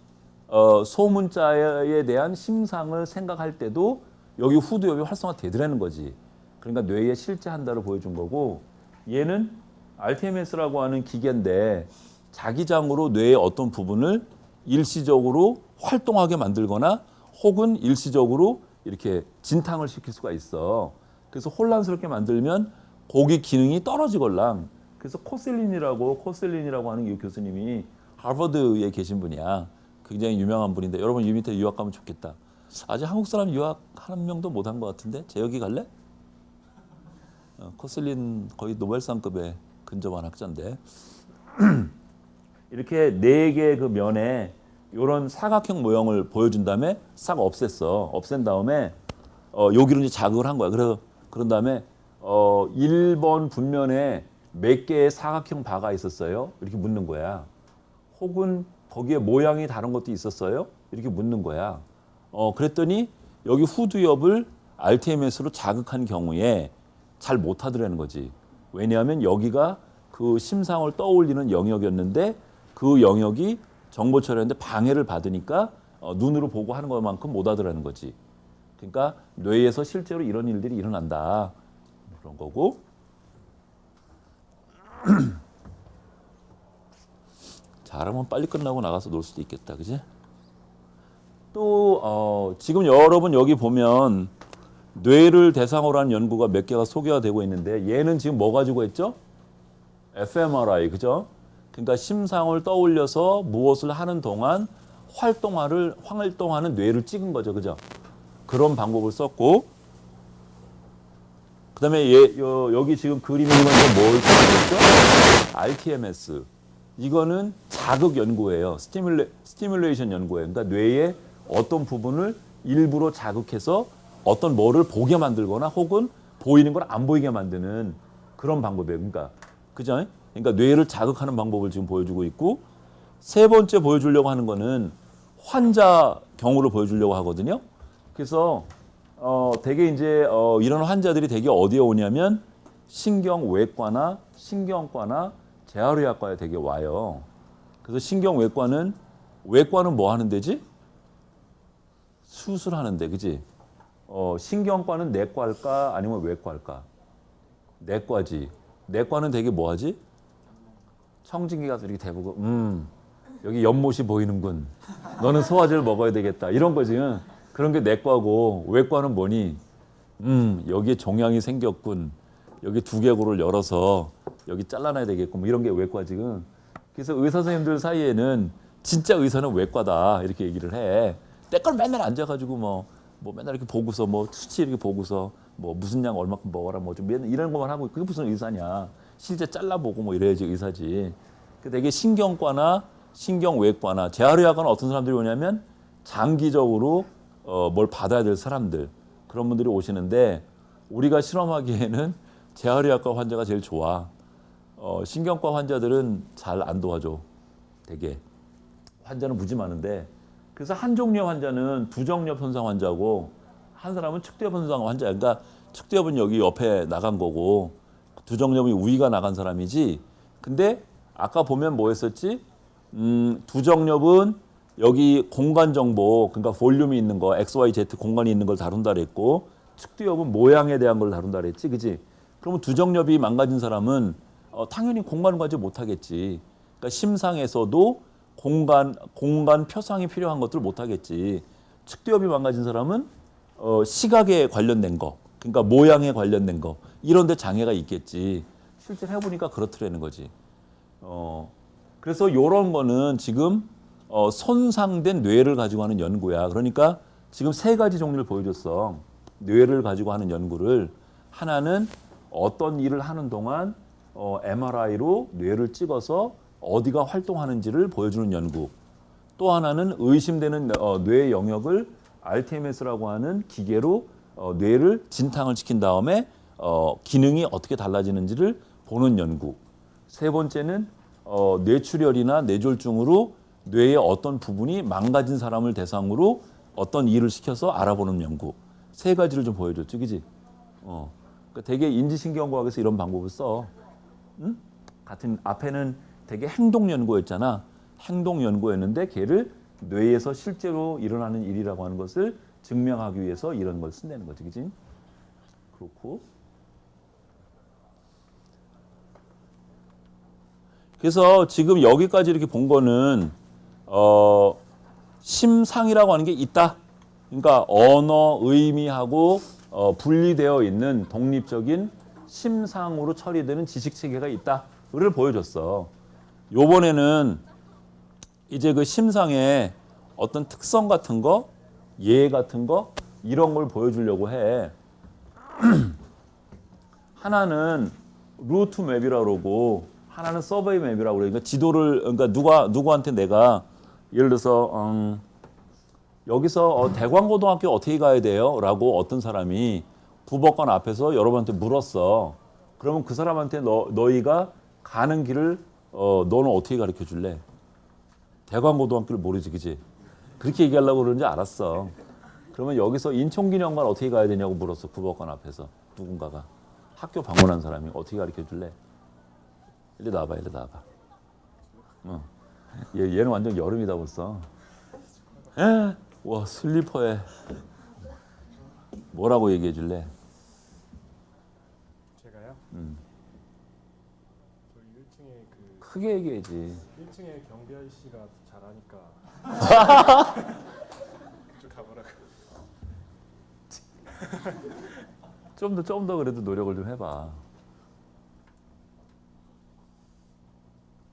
소문자에 대한 심상을 생각할 때도 여기 후두엽이 활성화되더라는 거지. 그러니까 뇌에 실제한다를 보여준 거고 얘는 RTMS라고 하는 기계인데 자기장으로 뇌의 어떤 부분을 일시적으로 활동하게 만들거나 혹은 일시적으로 이렇게 진탕을 시킬 수가 있어. 그래서 혼란스럽게 만들면 고기 기능이 떨어지걸랑. 그래서 코셀린이라고 하는 이 교수님이 하버드에 계신 분이야. 굉장히 유명한 분인데 여러분 이 밑에 유학 가면 좋겠다. 아직 한국 사람 유학 한 명도 못 한 것 같은데 재혁이 갈래? 코셀린 거의 노벨상급의 근접한 학자인데 이렇게 네 개 그 면에 이런 사각형 모형을 보여준 다음에 싹 없앴어. 없앤 다음에 여기로 이제 자극을 한 거야. 그래서 그런 다음에 1번 분면에 몇 개의 사각형 바가 있었어요? 이렇게 묻는 거야. 혹은 거기에 모양이 다른 것도 있었어요? 이렇게 묻는 거야. 그랬더니 여기 후두엽을 RTMS로 자극한 경우에 잘 못하더라는 거지. 왜냐하면 여기가 그 심상을 떠올리는 영역이었는데 그 영역이 정보 처리하는데 방해를 받으니까 눈으로 보고 하는 것만큼 못 하더라는 거지. 그러니까 뇌에서 실제로 이런 일들이 일어난다. 그런 거고. 잘하면 빨리 끝나고 나가서 놀 수도 있겠다. 그지? 또 지금 여러분 여기 보면 뇌를 대상으로 한 연구가 몇 개가 소개가 되고 있는데 얘는 지금 뭐 가지고 했죠? fMRI. 그죠? 그러니까 심상을 떠올려서 무엇을 하는 동안 활동하는 뇌를 찍은 거죠. 그죠? 그런 방법을 썼고 그다음에 여기 지금 그림에 있는 건 뭘 썼죠? RTMS. 이거는 자극 연구예요. 스티뮬레이션 연구예요. 그러니까 뇌의 어떤 부분을 일부러 자극해서 어떤 뭐를 보게 만들거나 혹은 보이는 걸 안 보이게 만드는 그런 방법이에요. 그러니까 그죠? 그러니까 뇌를 자극하는 방법을 지금 보여주고 있고 세 번째 보여주려고 하는 거는 환자 경우를 보여주려고 하거든요. 그래서 되게 이제 이런 환자들이 되게 어디에 오냐면 신경외과나 신경과나 재활의학과에 되게 와요. 그래서 신경외과는 뭐 하는 데지? 수술하는데, 그지? 신경과는 내과일까 아니면 외과일까? 내과지. 내과는 되게 뭐하지? 청진기 가서 이렇게 대보고 여기 연못이 보이는군. 너는 소화제를 먹어야 되겠다. 이런 거지. 그런 게 내과고 외과는 뭐니? 여기에 종양이 생겼군. 여기 두개골을 열어서 여기 잘라놔야 되겠군. 뭐 이런 게 외과지. 그래서 의사 선생님들 사이에는 진짜 의사는 외과다 이렇게 얘기를 해. 때깔 맨날 앉아가지고 뭐 맨날 이렇게 보고서 뭐 수치 이렇게 보고서 뭐 무슨 양 얼마큼 먹어라 뭐 좀 이런 것만 하고 그게 무슨 의사냐? 실제 잘라보고 뭐 이래야지 의사지. 되게 신경과나 신경외과나 재활의학과는 어떤 사람들이 오냐면 장기적으로 뭘 받아야 될 사람들 그런 분들이 오시는데 우리가 실험하기에는 재활의학과 환자가 제일 좋아. 신경과 환자들은 잘 안 도와줘. 되게 환자는 무지 많은데 그래서 한 종류의 환자는 부정엽 손상 환자고 한 사람은 측두엽 손상 환자. 그러니까 측두엽은 여기 옆에 나간 거고 두정엽이 위가 나간 사람이지. 근데 아까 보면 뭐 했었지? 두정엽은 여기 공간 정보, 그러니까 볼륨이 있는 거, X, Y, Z 공간이 있는 걸 다룬다 그랬고 측두엽은 모양에 대한 걸 다룬다 그랬지. 그지? 그러면 두정엽이 망가진 사람은 당연히 공간을 가지 못하겠지. 그러니까 심상에서도 공간 표상이 필요한 것들을 못하겠지. 측두엽이 망가진 사람은 시각에 관련된 거, 그러니까 모양에 관련된 거 이런 데 장애가 있겠지. 실제로 해보니까 그렇더라는 거지. 그래서 이런 거는 지금 손상된 뇌를 가지고 하는 연구야. 그러니까 지금 세 가지 종류를 보여줬어. 뇌를 가지고 하는 연구를. 하나는 어떤 일을 하는 동안 MRI로 뇌를 찍어서 어디가 활동하는지를 보여주는 연구. 또 하나는 의심되는 뇌 영역을 RTMS라고 하는 기계로 뇌를 진탕을 시킨 다음에 기능이 어떻게 달라지는지를 보는 연구. 세 번째는 뇌출혈이나 뇌졸중으로 뇌의 어떤 부분이 망가진 사람을 대상으로 어떤 일을 시켜서 알아보는 연구. 세 가지를 좀 보여줬죠, 그지? 그러니까 되게 인지신경과학에서 이런 방법을 써. 응? 같은 앞에는 되게 행동 연구였잖아. 행동 연구였는데 걔를 뇌에서 실제로 일어나는 일이라고 하는 것을 증명하기 위해서 이런 걸 쓴다는 거지, 그지? 그렇고. 그래서 지금 여기까지 이렇게 본 거는 심상이라고 하는 게 있다. 그러니까 언어, 의미하고 분리되어 있는 독립적인 심상으로 처리되는 지식 체계가 있다를 보여줬어. 요번에는 이제 그 심상의 어떤 특성 같은 거, 예 같은 거 이런 걸 보여주려고 해. 하나는 루트 맵이라고 그러고 하나는 서베이 맵이라고 그래. 그러니까 지도를 그러니까 누구한테 내가 예를 들어서 여기서 대광고등학교 어떻게 가야 돼요? 라고 어떤 사람이 부법관 앞에서 여러분한테 물었어. 그러면 그 사람한테 너희가 가는 길을 너는 어떻게 가르쳐 줄래? 대광고등학교를 모르지, 그지? 그렇게 얘기하려고 그러는지 알았어. 그러면 여기서 인천기념관 어떻게 가야 되냐고 물었어. 부법관 앞에서 누군가가. 학교 방문한 사람이 어떻게 가르쳐 줄래? 일리 나와봐. 얘는 완전 여름이다 벌써. 와, 슬리퍼에 뭐라고 얘기해 줄래? 제가요? 저희 1층에 크게 얘기해야지. 1층에 경비 아저씨가 잘하니까 그쪽 가보라고. 좀 더 그래도 노력을 좀 해봐.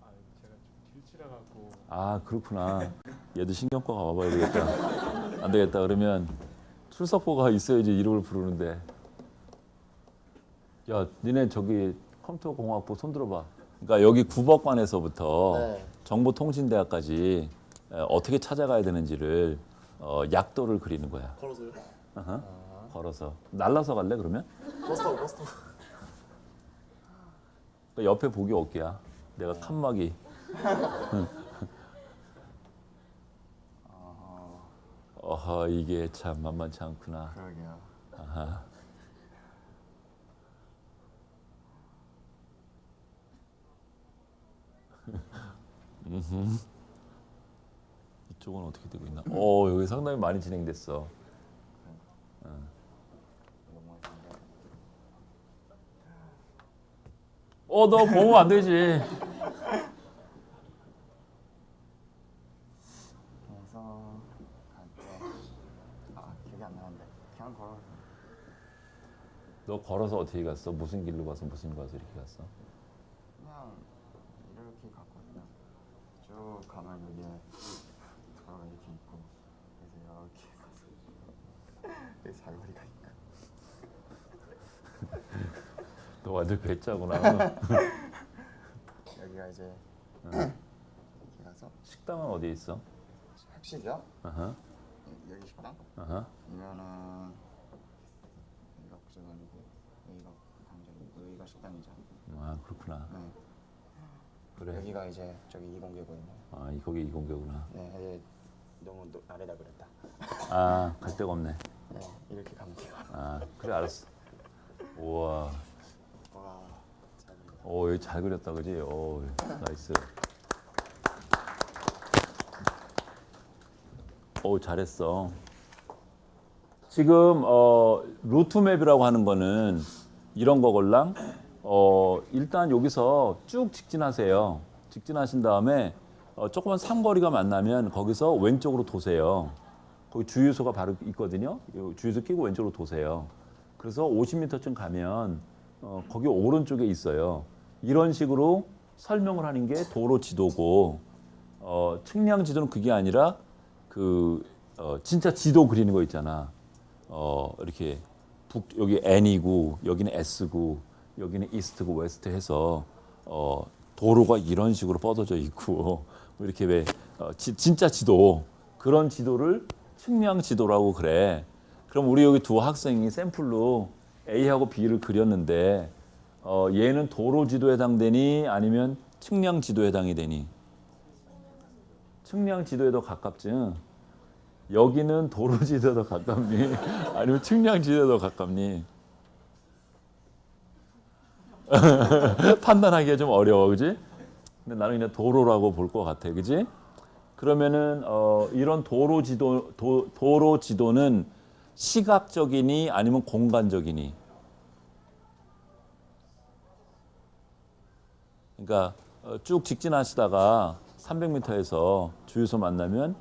아, 제가 좀 길치라 갖고. 아, 그렇구나. 얘도 신경과 가봐야 되겠다. 안 되겠다. 그러면 출석부가 있어야지 이름을 부르는데. 야, 니네 저기 컴퓨터공학부 손 들어봐. 그러니까 여기 구법관에서부터 네. 정보통신대학까지 어떻게 찾아가야 되는지를 약도를 그리는 거야. 걸어서요? 걸어서. 날라서 갈래 그러면? 버스터. 그러니까 옆에 보기 없게야. 내가 칸막이. 어허, 이게 참 만만치 않구나. 그러게요. 아하. 이쪽은 어떻게 되고 있나? 여기 상당히 많이 진행됐어. 너 보면 안 되지. 그래서 갈때 기억이 안 나는데 그냥 걸어서 너 걸어서 어떻게 갔어? 무슨 길로 가서 무슨 가서 이렇게 갔어? 그냥 이렇게 갔거든요. 쭉 가면 여기에 도로가 이렇게 있고 그래서 이렇게 가서 여기 사거리가 있고 너 완전 배짜구나. 여기가 이제 이렇게 가서 식당은 어디에 있어? 학식이요? 아하, 여기 식당? 아하. 아니면은 여기가 국제관이고 여기가 강정이고 여기가 식당이죠. 아, 그렇구나. 네. 그래. 여기가 이제 저기 이공계고있네. 아, 거기 이공계구나. 네, 이제 너무 아래다 그랬다. 아, 갈 데가 없네. 네, 이렇게 가면 돼요. 아, 그래 알았어. 우와. 와, 잘 그렸다. 여기 잘 그렸다, 그지? 나이스. 잘했어. 지금 루트맵이라고 하는 거는 이런 거걸랑 일단 여기서 쭉 직진하세요. 직진하신 다음에 조그만 삼거리가 만나면 거기서 왼쪽으로 도세요. 거기 주유소가 바로 있거든요. 주유소 끼고 왼쪽으로 도세요. 그래서 50m쯤 가면 거기 오른쪽에 있어요. 이런 식으로 설명을 하는 게 도로 지도고, 측량 지도는 그게 아니라 진짜 지도 그리는 거 있잖아. 이렇게 여기 N이고 여기는 S고 여기는 이스트고 웨스트 해서 도로가 이런 식으로 뻗어져 있고 뭐 이렇게 왜 진짜 지도, 그런 지도를 측량 지도라고 그래. 그럼 우리 여기 두 학생이 샘플로 A하고 B를 그렸는데 얘는 도로 지도에 해당되니 아니면 측량 지도에 해당이 되니? 측량 지도에 더 가깝지. 여기는 도로 지도에 더 가깝니? 아니면 측량 지도에 더 가깝니? 판단하기가 좀 어려워, 그지? 근데 나는 그냥 도로라고 볼 것 같아, 그지? 그러면은 이런 도로 지도는 시각적이니 아니면 공간적이니? 그러니까 쭉 직진하시다가 300m에서 주유소 만나면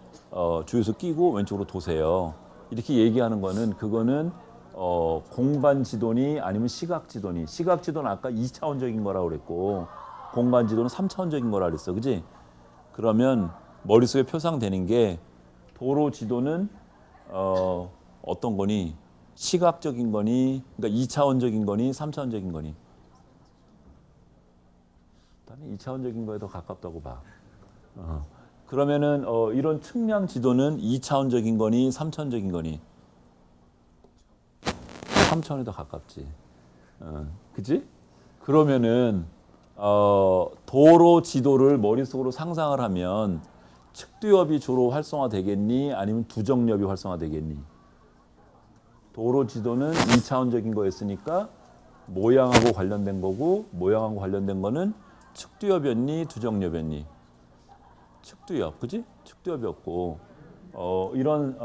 주유소 끼고 왼쪽으로 도세요. 이렇게 얘기하는 거는 그거는 공간 지도니 아니면 시각 지도니? 시각 지도는 아까 2차원적인 거라고 그랬고 공간 지도는 3차원적인 거라 그랬어. 그지? 그러면 머릿속에 표상되는 게 도로 지도는 어떤 거니? 시각적인 거니? 그러니까 2차원적인 거니? 3차원적인 거니? 나는 2차원적인 거에 더 가깝다고 봐. 그러면은 이런 측량 지도는 2차원적인 거니? 3차원적인 거니? 3차원이 더 가깝지. 그지? 그러면은 도로 지도를 머릿속으로 상상을 하면 측두엽이 주로 활성화되겠니? 아니면 두정엽이 활성화되겠니? 도로 지도는 2차원적인 거였으니까 모양하고 관련된 거고, 모양하고 관련된 거는 측두엽이었니? 두정엽이었니? 측두엽, 그지? 측두엽이었고, 이런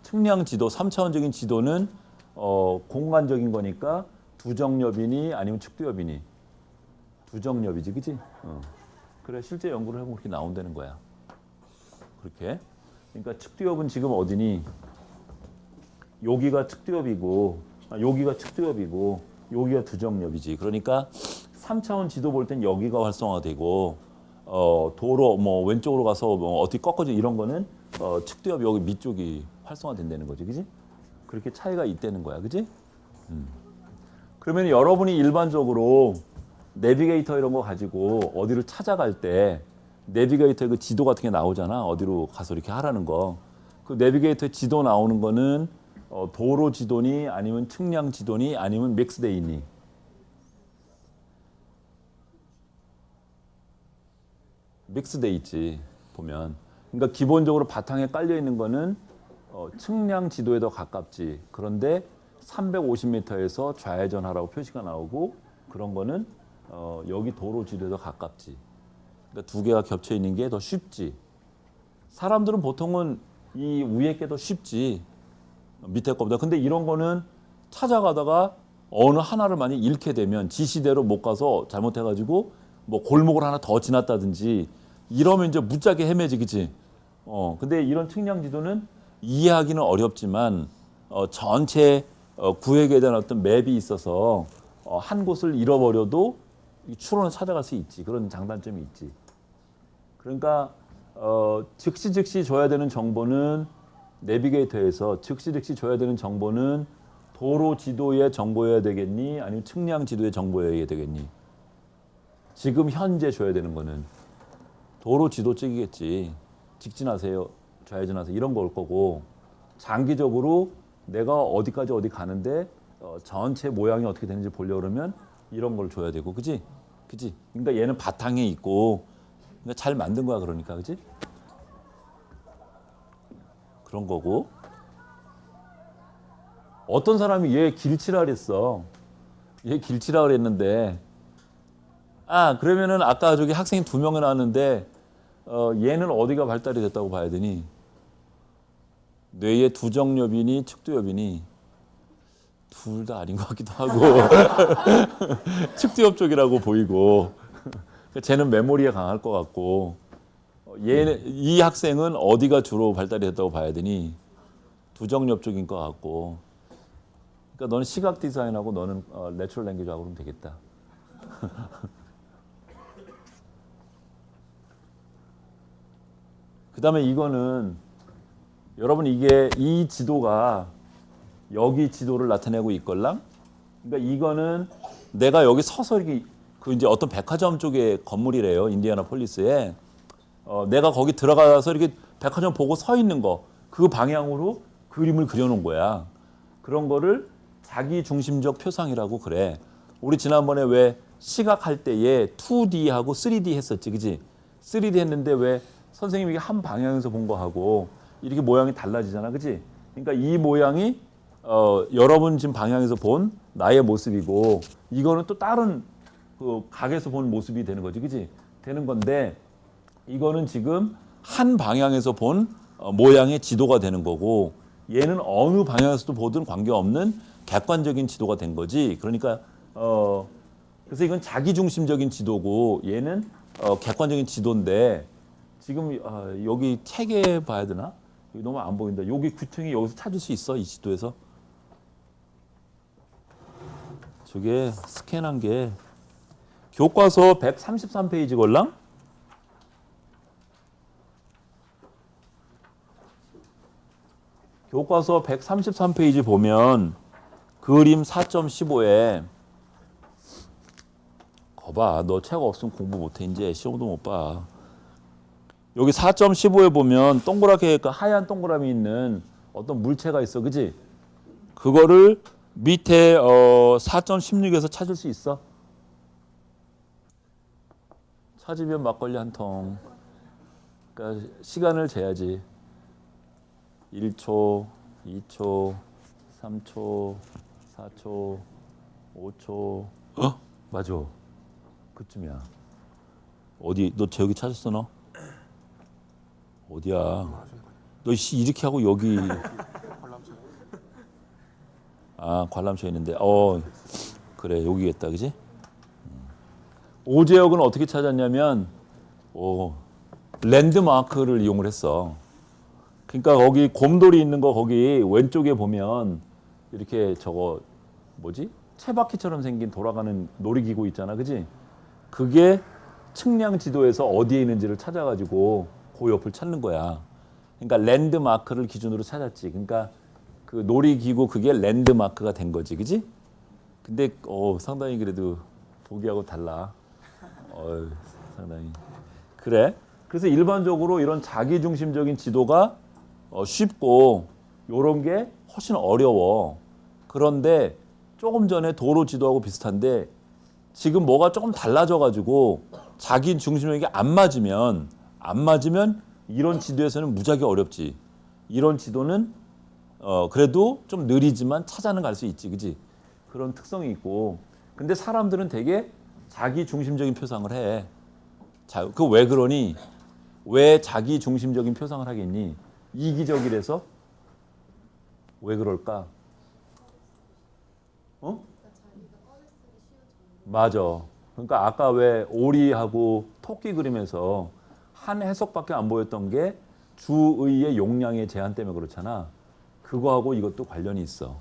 측량 지도, 3차원적인 지도는 공간적인 거니까 두정엽이니 아니면 측두엽이니? 두정엽이지, 그지? 그래, 실제 연구를 해보면 그렇게 나온다는 거야. 그렇게. 그러니까 측두엽은 지금 어디니? 여기가 측두엽이고, 여기가 측두엽이고, 여기가 두정엽이지. 그러니까 3차원 지도 볼 땐 여기가 활성화되고, 도로 뭐 왼쪽으로 가서 뭐 어떻게 꺾어져 이런 거는 측두엽 여기 밑쪽이 활성화된다는 거지, 그지? 그렇게 차이가 있다는 거야, 그지? 그러면 여러분이 일반적으로 내비게이터 이런 거 가지고 어디를 찾아갈 때 내비게이터에 그 지도 같은 게 나오잖아. 어디로 가서 이렇게 하라는 거. 그 내비게이터에 지도 나오는 거는 도로 지도니 아니면 측량 지도니 아니면 믹스데이니? 믹스돼 있지 보면. 그러니까 기본적으로 바탕에 깔려 있는 거는 측량 지도에 더 가깝지. 그런데 350m에서 좌회전하라고 표시가 나오고 그런 거는 여기 도로 지도에 더 가깝지. 그러니까 두 개가 겹쳐 있는 게 더 쉽지. 사람들은 보통은 이 위에 게 더 쉽지 밑에 거보다. 근데 이런 거는 찾아가다가 어느 하나를 만약 잃게 되면 지시대로 못 가서 잘못해가지고 뭐 골목을 하나 더 지났다든지 이러면 이제 무지하게 헤매지, 그치? 근데 이런 측량 지도는 이해하기는 어렵지만 전체 구획에 대한 어떤 맵이 있어서 한 곳을 잃어버려도 추론을 찾아갈 수 있지. 그런 장단점이 있지. 그러니까 즉시 줘야 되는 정보는 내비게이터에서 즉시 줘야 되는 정보는 도로 지도의 정보여야 되겠니? 아니면 측량 지도의 정보여야 되겠니? 지금 현재 줘야 되는 거는 도로 지도 찍이겠지. 직진하세요, 좌회전하세요 이런 거 올 거고, 장기적으로 내가 어디까지 어디 가는데 전체 모양이 어떻게 되는지 보려고 그러면 이런 걸 줘야 되고, 그지? 그지? 그러니까 얘는 바탕에 있고 그러니까 잘 만든 거야, 그러니까, 그지? 그런 거고. 어떤 사람이 얘 길치라 그랬어. 얘 길치라 그랬는데, 그러면은 아까 저기 학생이 2명이 나왔는데 얘는 어디가 발달이 됐다고 봐야 되니? 뇌의 두정엽이니 측두엽이니? 둘 다 아닌 것 같기도 하고 측두엽 쪽이라고 보이고 쟤는 메모리에 강할 것 같고 이 학생은 어디가 주로 발달이 됐다고 봐야 되니 두정엽 쪽인 것 같고 그러니까 너는 시각 디자인하고 너는 내추럴 랭귀지하고 그러면 되겠다. 그 다음에 이거는 여러분 이게 이 지도가 여기 지도를 나타내고 있걸랑 그러니까 이거는 내가 여기 서서 이렇게 그 이제 어떤 백화점 쪽에 건물이래요. 인디애나폴리스에 내가 거기 들어가서 이렇게 백화점 보고 서 있는 거 그 방향으로 그림을 그려놓은 거야. 그런 거를 자기 중심적 표상이라고 그래. 우리 지난번에 왜 시각할 때에 2D하고 3D 했었지, 그지? 3D 했는데 왜 선생님이 한 방향에서 본 거하고 이렇게 모양이 달라지잖아, 그지? 그러니까 이 모양이 여러분 지금 방향에서 본 나의 모습이고 이거는 또 다른 그 각에서 본 모습이 되는 거지, 그지? 되는 건데 이거는 지금 한 방향에서 본 모양의 지도가 되는 거고 얘는 어느 방향에서도 보든 관계없는 객관적인 지도가 된 거지. 그러니까 그래서 이건 자기중심적인 지도고 얘는 객관적인 지도인데 지금 여기 책에 봐야 되나? 여기 너무 안 보인다. 여기 귀퉁이 여기서 찾을 수 있어? 이 지도에서? 저게 스캔한 게 교과서 133페이지 걸랑? 교과서 133페이지 보면 그림 4.15에 거봐 너 책 없으면 공부 못해 이제 시험도 못 봐. 여기 4.15에 보면 동그랗게 그 하얀 동그라미 있는 어떤 물체가 있어, 그지? 그거를 밑에 4.16에서 찾을 수 있어? 찾으면 막걸리 한 통. 그러니까 시간을 재야지. 1초, 2초, 3초, 4초, 5초. 맞아. 그쯤이야. 어디 너 저기 찾았어 너? 어디야? 너 이렇게 하고 여기 관람車있는데 그래 여기겠다 그지? 오재혁은 어떻게 찾았냐면 랜드마크를 이용을 했어. 그러니까 거기 곰돌이 있는 거 거기 왼쪽에 보면 이렇게 저거 뭐지? 채바퀴처럼 생긴 돌아가는 놀이기구 있잖아, 그지? 그게 측량 지도에서 어디에 있는지를 찾아가지고 그 옆을 찾는 거야. 그러니까 랜드마크를 기준으로 찾았지. 그러니까 그 놀이기구 그게 랜드마크가 된 거지, 그지? 근데 상당히 그래도 보기하고 달라. 상당히 그래. 그래서 일반적으로 이런 자기중심적인 지도가 쉽고 요런 게 훨씬 어려워. 그런데 조금 전에 도로 지도하고 비슷한데 지금 뭐가 조금 달라져가지고 자기 중심적인 게 안 맞으면 이런 지도에서는 무지하게 어렵지. 이런 지도는 그래도 좀 느리지만 찾아는 갈 수 있지, 그지? 그런 특성이 있고. 근데 사람들은 되게 자기 중심적인 표상을 해. 그 왜 그러니? 왜 자기 중심적인 표상을 하겠니? 이기적이라서? 왜 그럴까? 맞아. 그러니까 아까 왜 오리하고 토끼 그림에서 한 해석밖에 안 보였던 게 주의의 용량의 제한 때문에 그렇잖아. 그거하고 이것도 관련이 있어.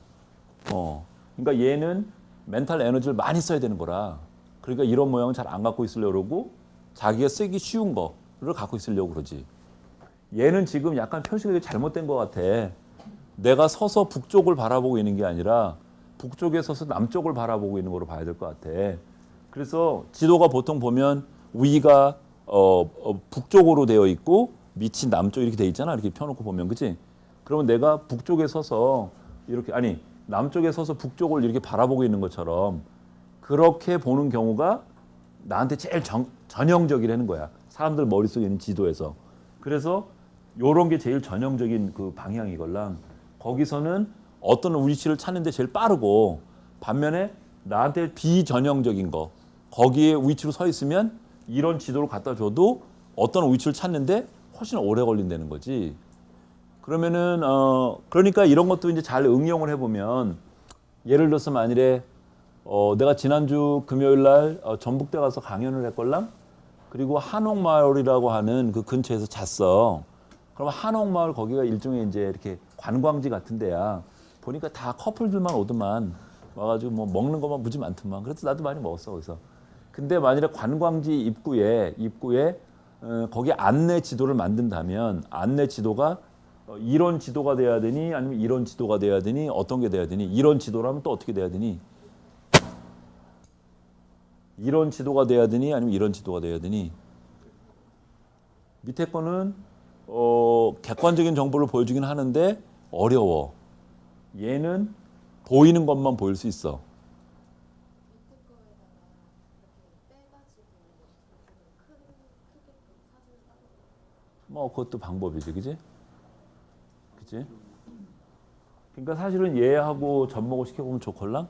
그러니까 얘는 멘탈 에너지를 많이 써야 되는 거라. 그러니까 이런 모양은 잘 안 갖고 있으려고 그러고 자기가 쓰기 쉬운 거를 갖고 있으려고 그러지. 얘는 지금 약간 표시가 잘못된 것 같아. 내가 서서 북쪽을 바라보고 있는 게 아니라 북쪽에 서서 남쪽을 바라보고 있는 거로 봐야 될 것 같아. 그래서 지도가 보통 보면 위가 북쪽으로 되어 있고 밑이 남쪽 이렇게 돼 있잖아. 이렇게 펴놓고 보면, 그치? 그러면 내가 북쪽에 서서 이렇게 남쪽에 서서 북쪽을 이렇게 바라보고 있는 것처럼 그렇게 보는 경우가 나한테 제일 전형적이라는 거야. 사람들 머릿속에 있는 지도에서. 그래서 요런 게 제일 전형적인 그 방향이걸랑 거기서는 어떤 위치를 찾는데 제일 빠르고 반면에 나한테 비전형적인 거 거기에 위치로 서 있으면 이런 지도를 갖다 줘도 어떤 위치를 찾는데 훨씬 오래 걸린다는 거지. 그러면은 그러니까 이런 것도 이제 잘 응용을 해보면 예를 들어서 만일에 내가 지난주 금요일 날 전북대 가서 강연을 했걸랑. 그리고 한옥마을이라고 하는 그 근처에서 잤어. 그럼 한옥마을 거기가 일종의 이제 이렇게 관광지 같은 데야. 보니까 다 커플들만 오더만 와가지고 뭐 먹는 것만 무지 많더만. 그래서 나도 많이 먹었어 거기서. 근데 만일에 관광지 입구에 거기 안내 지도를 만든다면 안내 지도가 이런 지도가 돼야 되니 아니면 이런 지도가 돼야 되니 어떤 게 돼야 되니 이런 지도라면 또 어떻게 돼야 되니 이런 지도가 돼야 되니 아니면 이런 지도가 돼야 되니 밑에 거는 객관적인 정보를 보여주긴 하는데 어려워. 얘는 보이는 것만 보일 수 있어. 밑에 거에다가 이렇게 빼가지고 크게 사진을 따로 뭐 그것도 방법이지, 그지? 그지? 그러니까 사실은 얘하고 접목을 시켜보면 좋걸랑.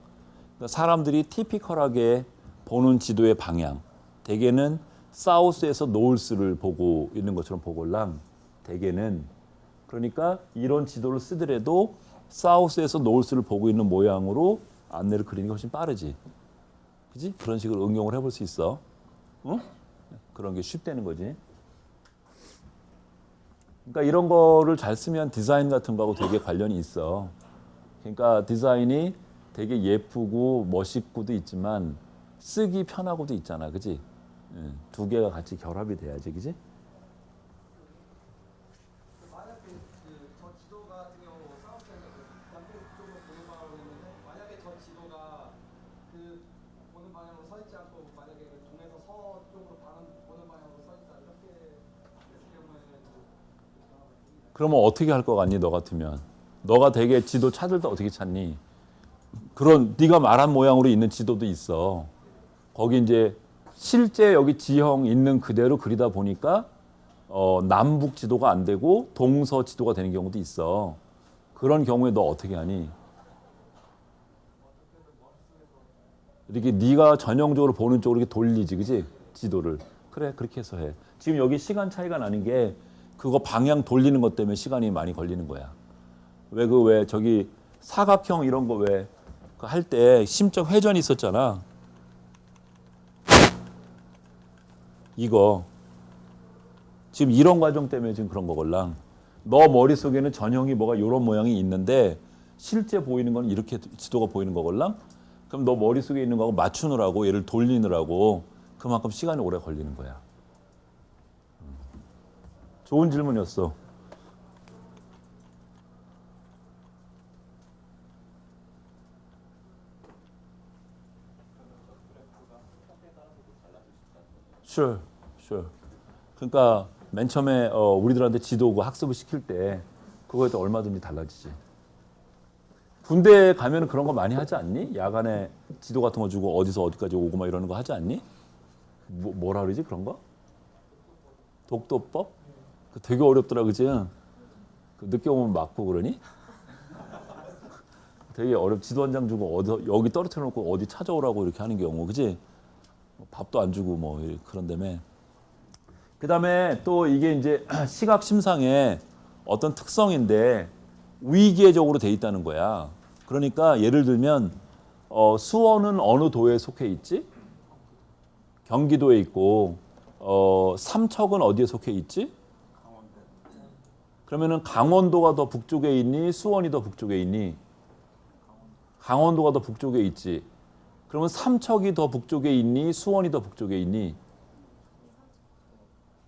그러니까 사람들이 티피컬하게 보는 지도의 방향, 대개는 사우스에서 노스를 보고 있는 것처럼 보걸랑. 대개는 그러니까 이런 지도를 쓰더라도 사우스에서 노스를 보고 있는 모양으로 안내를 그리는 게 훨씬 빠르지, 그지? 그런 식으로 응용을 해볼 수 있어. 응? 그런 게 쉽다는 거지. 그러니까 이런 거를 잘 쓰면 디자인 같은 거하고 되게 관련이 있어. 그러니까 디자인이 되게 예쁘고 멋있고도 있지만 쓰기 편하고도 있잖아, 그지? 두 개가 같이 결합이 돼야지, 그지? 만약에 저 지도 같은 경우 사우스에서 남쪽 쪽으로 보는 방향으로 있는데 만약에 저 지도가 그 보는 방향으로 서 있지 않고 만약에 동에서 서쪽으로 보는 방향으로 서 있다 이렇게 됐을 경우에는 그러면 어떻게 할 것 같니, 너 같으면? 너가 되게 지도 찾을 때 어떻게 찾니? 그런 네가 말한 모양으로 있는 지도도 있어. 거기 이제 실제 여기 지형 있는 그대로 그리다 보니까 남북 지도가 안 되고 동서 지도가 되는 경우도 있어. 그런 경우에 너 어떻게 하니? 이렇게 네가 전형적으로 보는 쪽으로 이렇게 돌리지, 그지? 지도를. 그래, 그렇게 해서 해. 지금 여기 시간 차이가 나는 게 그거 방향 돌리는 것 때문에 시간이 많이 걸리는 거야. 왜 저기 사각형 이런 거 왜 할 때 심적 회전이 있었잖아. 이거 지금 이런 과정 때문에 지금 그런 거걸랑. 너 머릿속에는 전형이 뭐가 이런 모양이 있는데 실제 보이는 건 이렇게 지도가 보이는 거걸랑. 그럼 너 머릿속에 있는 거하고 맞추느라고 얘를 돌리느라고 그만큼 시간이 오래 걸리는 거야. 좋은 질문이었어. Sure. 그러니까 맨 처음에 우리들한테 지도 그 학습을 시킬 때 그거에 따라 얼마든지 달라지지. 군대 가면 그런 거 많이 하지 않니? 야간에 지도 같은 거 주고 어디서 어디까지 오고 막 이러는 거 하지 않니? 뭐라 그러지 그런 거? 독도법? 그 되게 어렵더라, 그지? 그 늦게 오면 맞고 그러니? 되게 지도 한 장 주고 여기 떨어뜨려 놓고 어디 찾아오라고 이렇게 하는 경우, 그지? 밥도 안 주고 뭐 그런다며. 그다음에 또 이게 이제 시각 심상의 어떤 특성인데 위계적으로 돼 있다는 거야. 그러니까 예를 들면 수원은 어느 도에 속해 있지? 경기도에 있고 삼척은 어디에 속해 있지? 그러면은 강원도가 더 북쪽에 있니? 수원이 더 북쪽에 있니? 강원도가 더 북쪽에 있지. 그러면 삼척이 더 북쪽에 있니? 수원이 더 북쪽에 있니?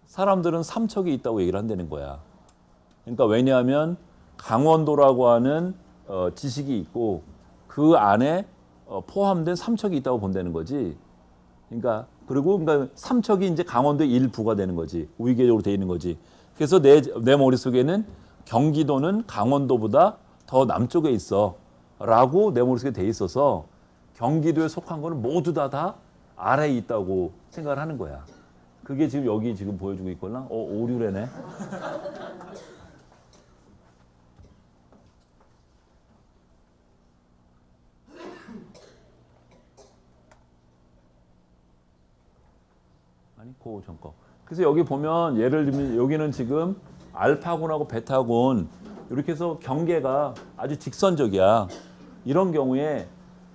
사람들은 삼척이 있다고 얘기를 한다는 거야. 그러니까 왜냐하면 강원도라고 하는 지식이 있고 그 안에 포함된 삼척이 있다고 본다는 거지. 그러니까 삼척이 이제 강원도의 일부가 되는 거지. 우위계적으로 돼 있는 거지. 그래서 내 머릿속에는 경기도는 강원도보다 더 남쪽에 있어라고 내 머릿속에 돼 있어서 경기도에 속한 거는 모두 다 아래에 있다고 생각을 하는 거야. 그게 지금 여기 지금 보여주고 있걸랑. 오류래네. 아니, 그 전 거. 그래서 여기 보면 예를 들면 여기는 지금 알파곤하고 베타곤 이렇게 해서 경계가 아주 직선적이야. 이런 경우에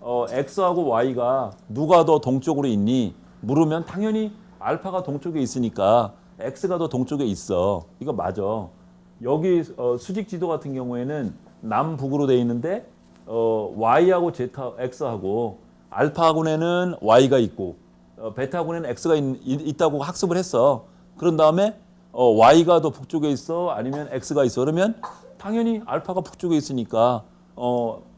X하고 Y가 누가 더 동쪽으로 있니? 물으면 당연히 알파가 동쪽에 있으니까 X가 더 동쪽에 있어. 이거 맞아. 여기 수직 지도 같은 경우에는 남북으로 돼 있는데 Y하고 X하고 알파군에는 Y가 있고 베타군에는 X가 있다고 학습을 했어. 그런 다음에 Y가 더 북쪽에 있어? 아니면 X가 있어? 그러면 당연히 알파가 북쪽에 있으니까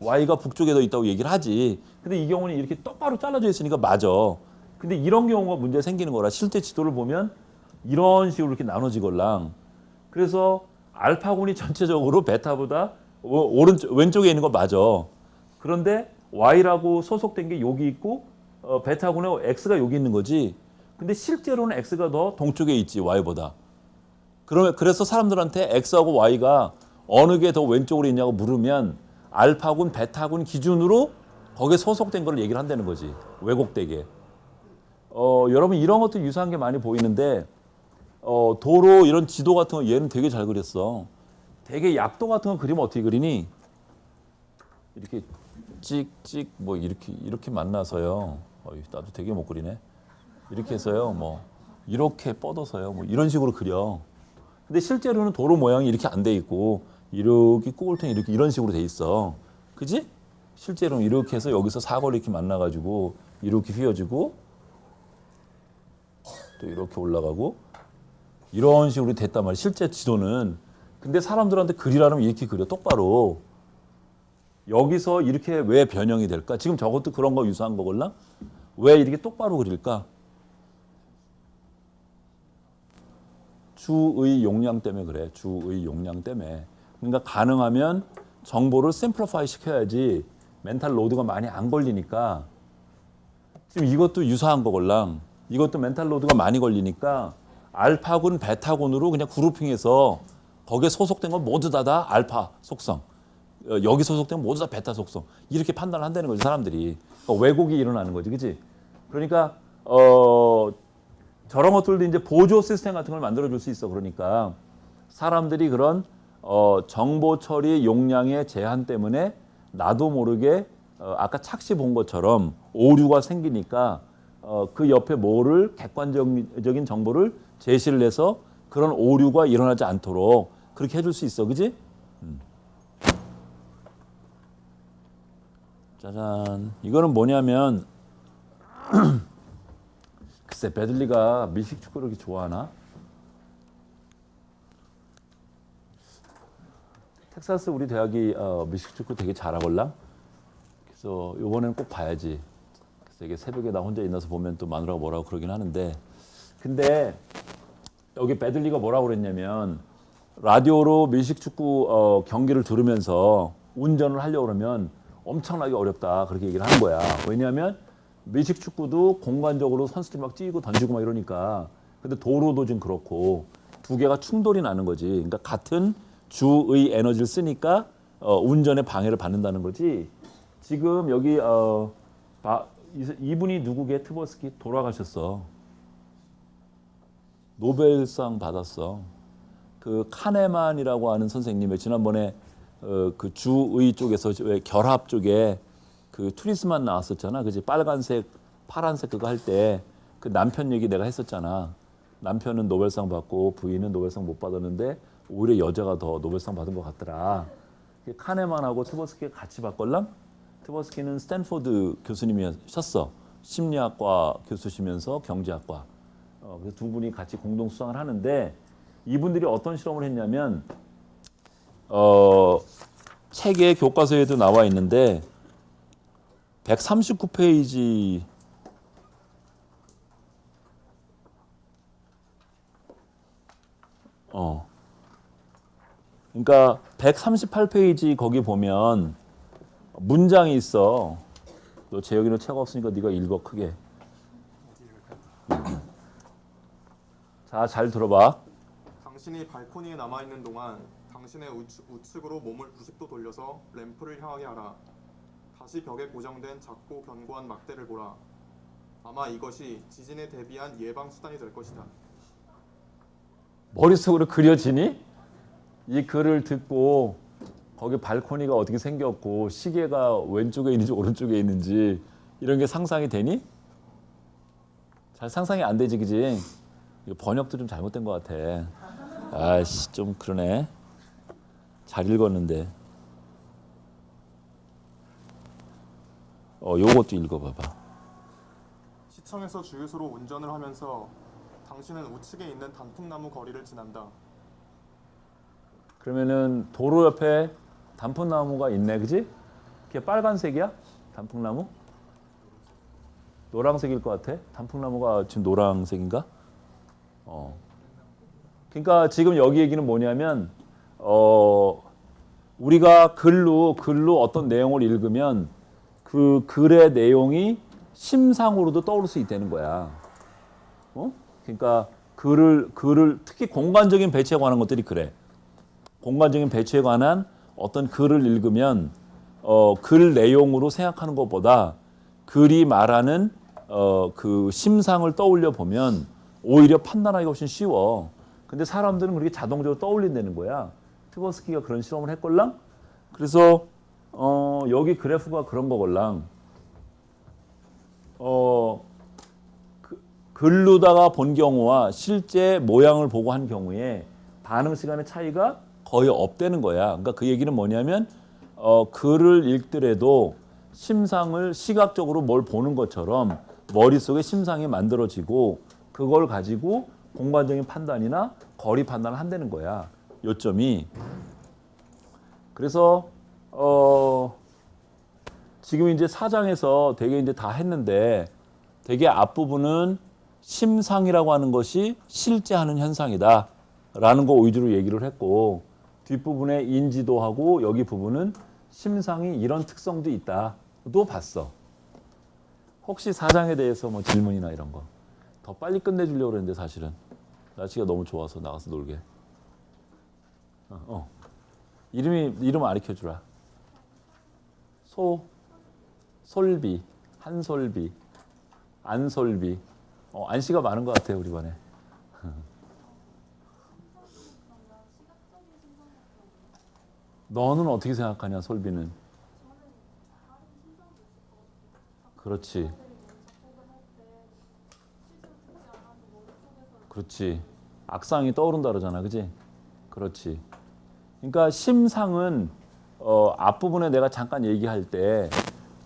Y가 북쪽에 더 있다고 얘기를 하지. 근데 이 경우는 이렇게 똑바로 잘라져 있으니까 맞아. 근데 이런 경우가 문제 생기는 거라. 실제 지도를 보면 이런 식으로 이렇게 나눠지걸랑. 그래서 알파군이 전체적으로 베타보다 왼쪽에 있는 거 맞아. 그런데 Y라고 소속된 게 여기 있고 베타군에 X가 여기 있는 거지. 근데 실제로는 X가 더 동쪽에 있지, Y보다. 그래서 사람들한테 X하고 Y가 어느 게 더 왼쪽으로 있냐고 물으면 알파군, 베타군 기준으로 거기에 소속된 걸 얘기를 한다는 거지. 왜곡되게. 여러분 이런 것도 유사한 게 많이 보이는데 도로 이런 지도 같은 거 얘는 되게 잘 그렸어. 되게 약도 같은 거 그리면 어떻게 그리니? 이렇게 찍찍 뭐 이렇게 만나서요. 나도 되게 못 그리네. 이렇게 해서요. 뭐 이렇게 뻗어서요. 뭐 이런 식으로 그려. 근데 실제로는 도로 모양이 이렇게 안 돼 있고 이렇게 꼬울탱이 이렇게 이런 식으로 돼 있어. 그지? 실제로는 이렇게 해서 여기서 사거리 이렇게 만나가지고 이렇게 휘어지고 또 이렇게 올라가고 이런 식으로 됐단 말이야. 실제 지도는. 근데 사람들한테 그리라면 이렇게 그려. 똑바로. 여기서 이렇게 왜 변형이 될까? 지금 저것도 그런 거 유사한 거걸랑? 왜 이렇게 똑바로 그릴까? 주의 용량 때문에 그래. 주의 용량 때문에. 그러니까 가능하면 정보를 샘플리파이 시켜야지 멘탈 로드가 많이 안 걸리니까 지금 이것도 유사한 거걸랑. 이것도 멘탈 로드가 많이 걸리니까 알파군, 베타군으로 그냥 그룹핑해서 거기에 소속된 건 모두 다 알파 속성. 여기 소속된 건 모두 다 베타 속성. 이렇게 판단을 한다는 거지, 사람들이. 그러니까 왜곡이 일어나는 거지, 그치? 그러니까, 저런 것들도 이제 보조 시스템 같은 걸 만들어줄 수 있어. 그러니까 사람들이 그런 정보 처리 용량의 제한 때문에 나도 모르게 아까 착시 본 것처럼 오류가 생기니까 그 옆에 뭐를 객관적인 정보를 제시를 해서 그런 오류가 일어나지 않도록 그렇게 해줄 수 있어. 그지? 짜잔. 이거는 뭐냐면 글쎄 배들리가 밀식 축구를 그렇게 좋아하나? 텍사스 우리 대학이 밀식 축구 되게 잘하걸랑? 그래서 이번에는 꼭 봐야지. 그래서 이게 새벽에 나 혼자 있나서 보면 또 마누라가 뭐라고 그러긴 하는데 근데 여기 배들리가 뭐라고 그랬냐면 라디오로 밀식 축구 경기를 들으면서 운전을 하려고 그러면 엄청나게 어렵다 그렇게 얘기를 하는 거야. 왜냐하면 밀식 축구도 공간적으로 선수들이 막 뛰고 던지고 막 이러니까 근데 도로도 좀 그렇고 두 개가 충돌이 나는 거지. 그러니까 같은 주의 에너지를 쓰니까 운전에 방해를 받는다는 거지. 지금 여기 이분이 누구게 트버스키 돌아가셨어. 노벨상 받았어. 그 카네만이라고 하는 선생님의 지난번에 그 주의 쪽에서 왜 결합 쪽에 그 투리스만 나왔었잖아. 그지? 빨간색, 파란색 그거 할 때 그 남편 얘기 내가 했었잖아. 남편은 노벨상 받고 부인은 노벨상 못 받았는데 오히려 여자가 더 노벨상 받은 것 같더라. 카네만하고 트버스키가 같이 받걸랑? 트버스키는 스탠포드 교수님이셨어. 심리학과 교수시면서 경제학과. 그래서 두 분이 같이 공동 수상을 하는데 이분들이 어떤 실험을 했냐면 책의 교과서에도 나와 있는데 139페이지 그러니까 138페이지 거기 보면 문장이 있어. 너 재혁이는 책 없으니까 네가 읽어 크게. 자, 잘 들어봐. 당신이 발코니에 남아있는 동안 당신의 우측으로 몸을 90도 돌려서 램프를 향하게 하라. 다시 벽에 고정된 작고 견고한 막대를 보라. 아마 이것이 지진에 대비한 예방 수단이 될 것이다. 머릿속으로 그려지니? 이 글을 듣고 거기 발코니가 어떻게 생겼고 시계가 왼쪽에 있는지 오른쪽에 있는지 이런 게 상상이 되니? 잘 상상이 안 되지, 그지? 이거 번역도 좀 잘못된 것 같아. 아씨, 좀 그러네. 잘 읽었는데. 요것도 읽어봐봐. 시청에서 주유소로 운전을 하면서 당신은 우측에 있는 단풍나무 거리를 지난다. 그러면은 도로 옆에 단풍나무가 있네, 그지? 그게 빨간색이야? 단풍나무? 노란색일 것 같아. 단풍나무가 지금 노란색인가? 그러니까 지금 여기 얘기는 뭐냐면 우리가 글로 어떤 내용을 읽으면 그 글의 내용이 심상으로도 떠오를 수 있다는 거야. 그러니까 글을 특히 공간적인 배치에 관한 것들이 그래. 공간적인 배치에 관한 어떤 글을 읽으면 글 내용으로 생각하는 것보다 글이 말하는 그 심상을 떠올려 보면 오히려 판단하기가 훨씬 쉬워. 근데 사람들은 그렇게 자동적으로 떠올린다는 거야. 트버스키가 그런 실험을 했걸랑. 그래서 여기 그래프가 그런 거걸랑. 글로다가 본 경우와 실제 모양을 보고 한 경우에 반응 시간의 차이가 거의 없다는 거야. 그러니까 그 얘기는 뭐냐면 글을 읽더라도 심상을 시각적으로 뭘 보는 것처럼 머릿속에 심상이 만들어지고 그걸 가지고 공간적인 판단이나 거리 판단을 한다는 거야. 요점이. 그래서 지금 이제 4장에서 되게 이제 다 했는데 되게 앞부분은 심상이라고 하는 것이 실제 하는 현상이다 라는 거 위주로 얘기를 했고 뒷부분에 인지도 하고 여기 부분은 심상이 이런 특성도 있다 또 봤어. 혹시 4장에 대해서 뭐 질문이나 이런 거 더 빨리 끝내주려고 그랬는데 사실은 날씨가 너무 좋아서 나가서 놀게. 이름 가르쳐주라. 솔비, 한솔비, 안솔비. 안씨가 많은 것 같아요 우리 반에. 너는 어떻게 생각하냐 솔비는? 그렇지. 그렇지. 악상이 떠오른다 그러잖아, 그지? 그렇지. 그러니까 심상은 앞부분에 내가 잠깐 얘기할 때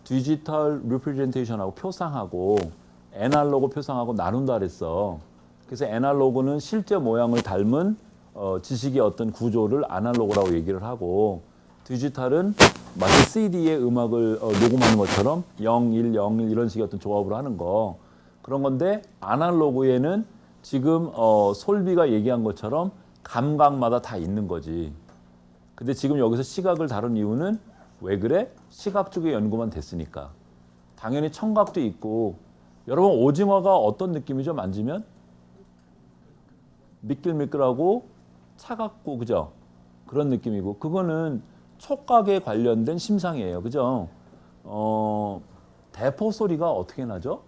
디지털 리프레젠테이션하고 표상하고 애날로그 표상하고 나눈다 그랬어. 그래서 애날로그는 실제 모양을 닮은 지식의 어떤 구조를 아날로그라고 얘기를 하고 디지털은 마치 CD의 음악을 녹음하는 것처럼 01, 01 이런 식의 어떤 조합으로 하는 거 그런 건데 아날로그에는 지금 솔비가 얘기한 것처럼 감각마다 다 있는 거지. 근데 지금 여기서 시각을 다룬 이유는 왜 그래? 시각 쪽의 연구만 됐으니까. 당연히 청각도 있고 여러분 오징어가 어떤 느낌이죠? 만지면? 미끌미끌하고 차갑고 그죠? 그런 느낌이고 그거는 촉각에 관련된 심상이에요. 그죠? 대포 소리가 어떻게 나죠?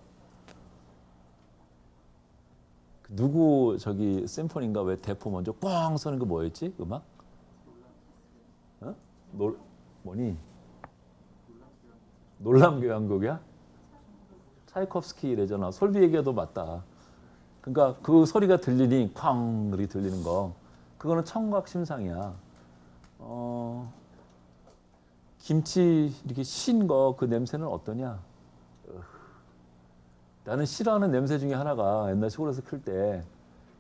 누구 저기 심포니인가 왜 대포 먼저 꽝 쏘는 거 뭐였지? 음악? 뭐니? 놀람교향곡이야? 차이콥스키래잖아. 솔비 얘기가 맞다. 그러니까 그 소리가 들리니 쾅 그렇게 들리는 거. 그거는 청각 심상이야. 김치 이렇게 신 거 그 냄새는 어떠냐? 나는 싫어하는 냄새 중에 하나가 옛날 시골에서 클 때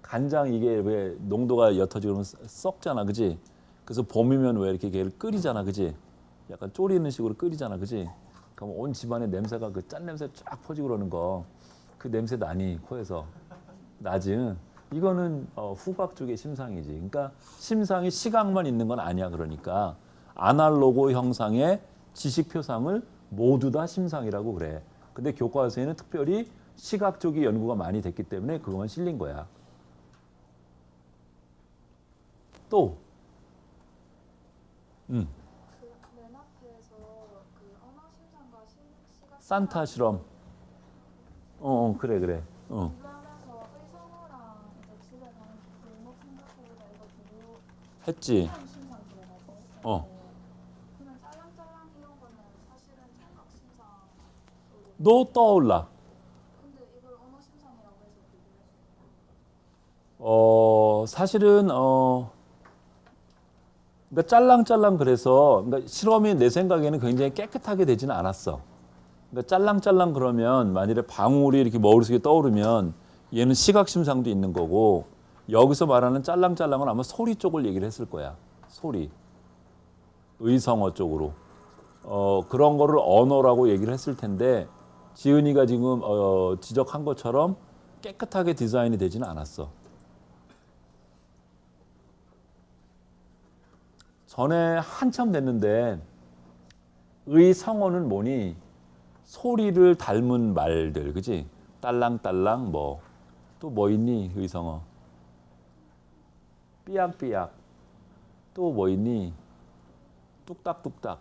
간장 이게 왜 농도가 옅어지고 그러면 썩잖아, 그지? 그래서 봄이면 왜 이렇게 걔를 끓이잖아, 그지? 약간 졸이는 식으로 끓이잖아, 그지? 그럼 온 집안에 냄새가 그 짠 냄새 쫙 퍼지고 그러는 거, 그 냄새 나니 코에서 나지. 이거는 후각 쪽의 심상이지. 그러니까 심상이 시각만 있는 건 아니야. 그러니까 아날로그 형상의 지식 표상을 모두 다 심상이라고 그래. 근데 교과서에는 특별히 시각 쪽의 연구가 많이 됐기 때문에 그것만 실린 거야. 또 그 맨 앞에서 그 언어 심상과 시각 산타 실험. 그래. 공부하면서 의성어랑 이제 집에 가는 골목 생각보다 이거 두고 했지. 심상 들어가고 너 떠올라. 근데 이걸 언어 심상이라고 해서 비교했어요. 사실은 그러니까 짤랑짤랑 그래서 그러니까 실험이 내 생각에는 굉장히 깨끗하게 되지는 않았어. 그러니까 짤랑짤랑 그러면 만일에 방울이 이렇게 머릿속에 떠오르면 얘는 시각 심상도 있는 거고 여기서 말하는 짤랑짤랑은 아마 소리 쪽을 얘기를 했을 거야. 소리. 의성어 쪽으로. 그런 거를 언어라고 얘기를 했을 텐데 지은이가 지금 지적한 것처럼 깨끗하게 디자인이 되지는 않았어. 전에 한참 됐는데 의성어는 뭐니? 소리를 닮은 말들, 그지? 딸랑딸랑 뭐 또 뭐 있니? 의성어. 삐약삐약. 또 뭐 있니? 뚝딱뚝딱.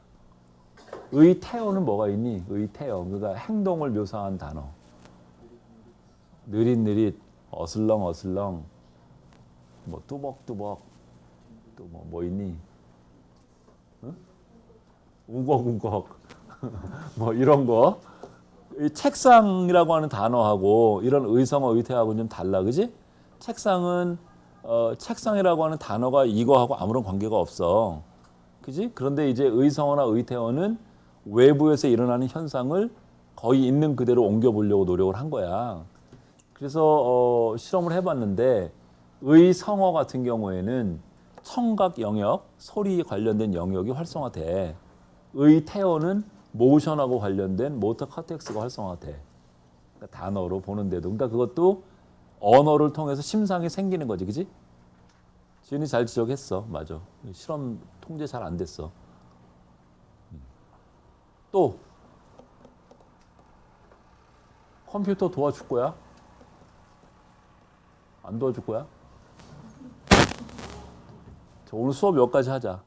의태어는 뭐가 있니? 의태어. 그러니까 행동을 묘사한 단어. 느릿느릿, 어슬렁어슬렁, 뭐 뚜벅뚜벅, 또 뭐 있니? 응? 우걱우걱, 뭐 이런 거. 이 책상이라고 하는 단어하고 이런 의성어, 의태어하고는 좀 달라, 그지? 책상은 책상이라고 하는 단어가 이거하고 아무런 관계가 없어. 그지? 그런데 이제 의성어나 의태어는 외부에서 일어나는 현상을 거의 있는 그대로 옮겨보려고 노력을 한 거야. 그래서 실험을 해봤는데 의성어 같은 경우에는 청각 영역, 소리 관련된 영역이 활성화돼. 의태어는 모션하고 관련된 모터 커텍스가 활성화돼. 그러니까 단어로 보는데도. 그러니까 그것도 언어를 통해서 심상이 생기는 거지, 그지? 지은이 잘 지적했어, 맞아. 실험 통제 잘 안 됐어. 또 컴퓨터 도와줄 거야? 안 도와줄 거야? 자, 오늘 수업 여기까지 하자.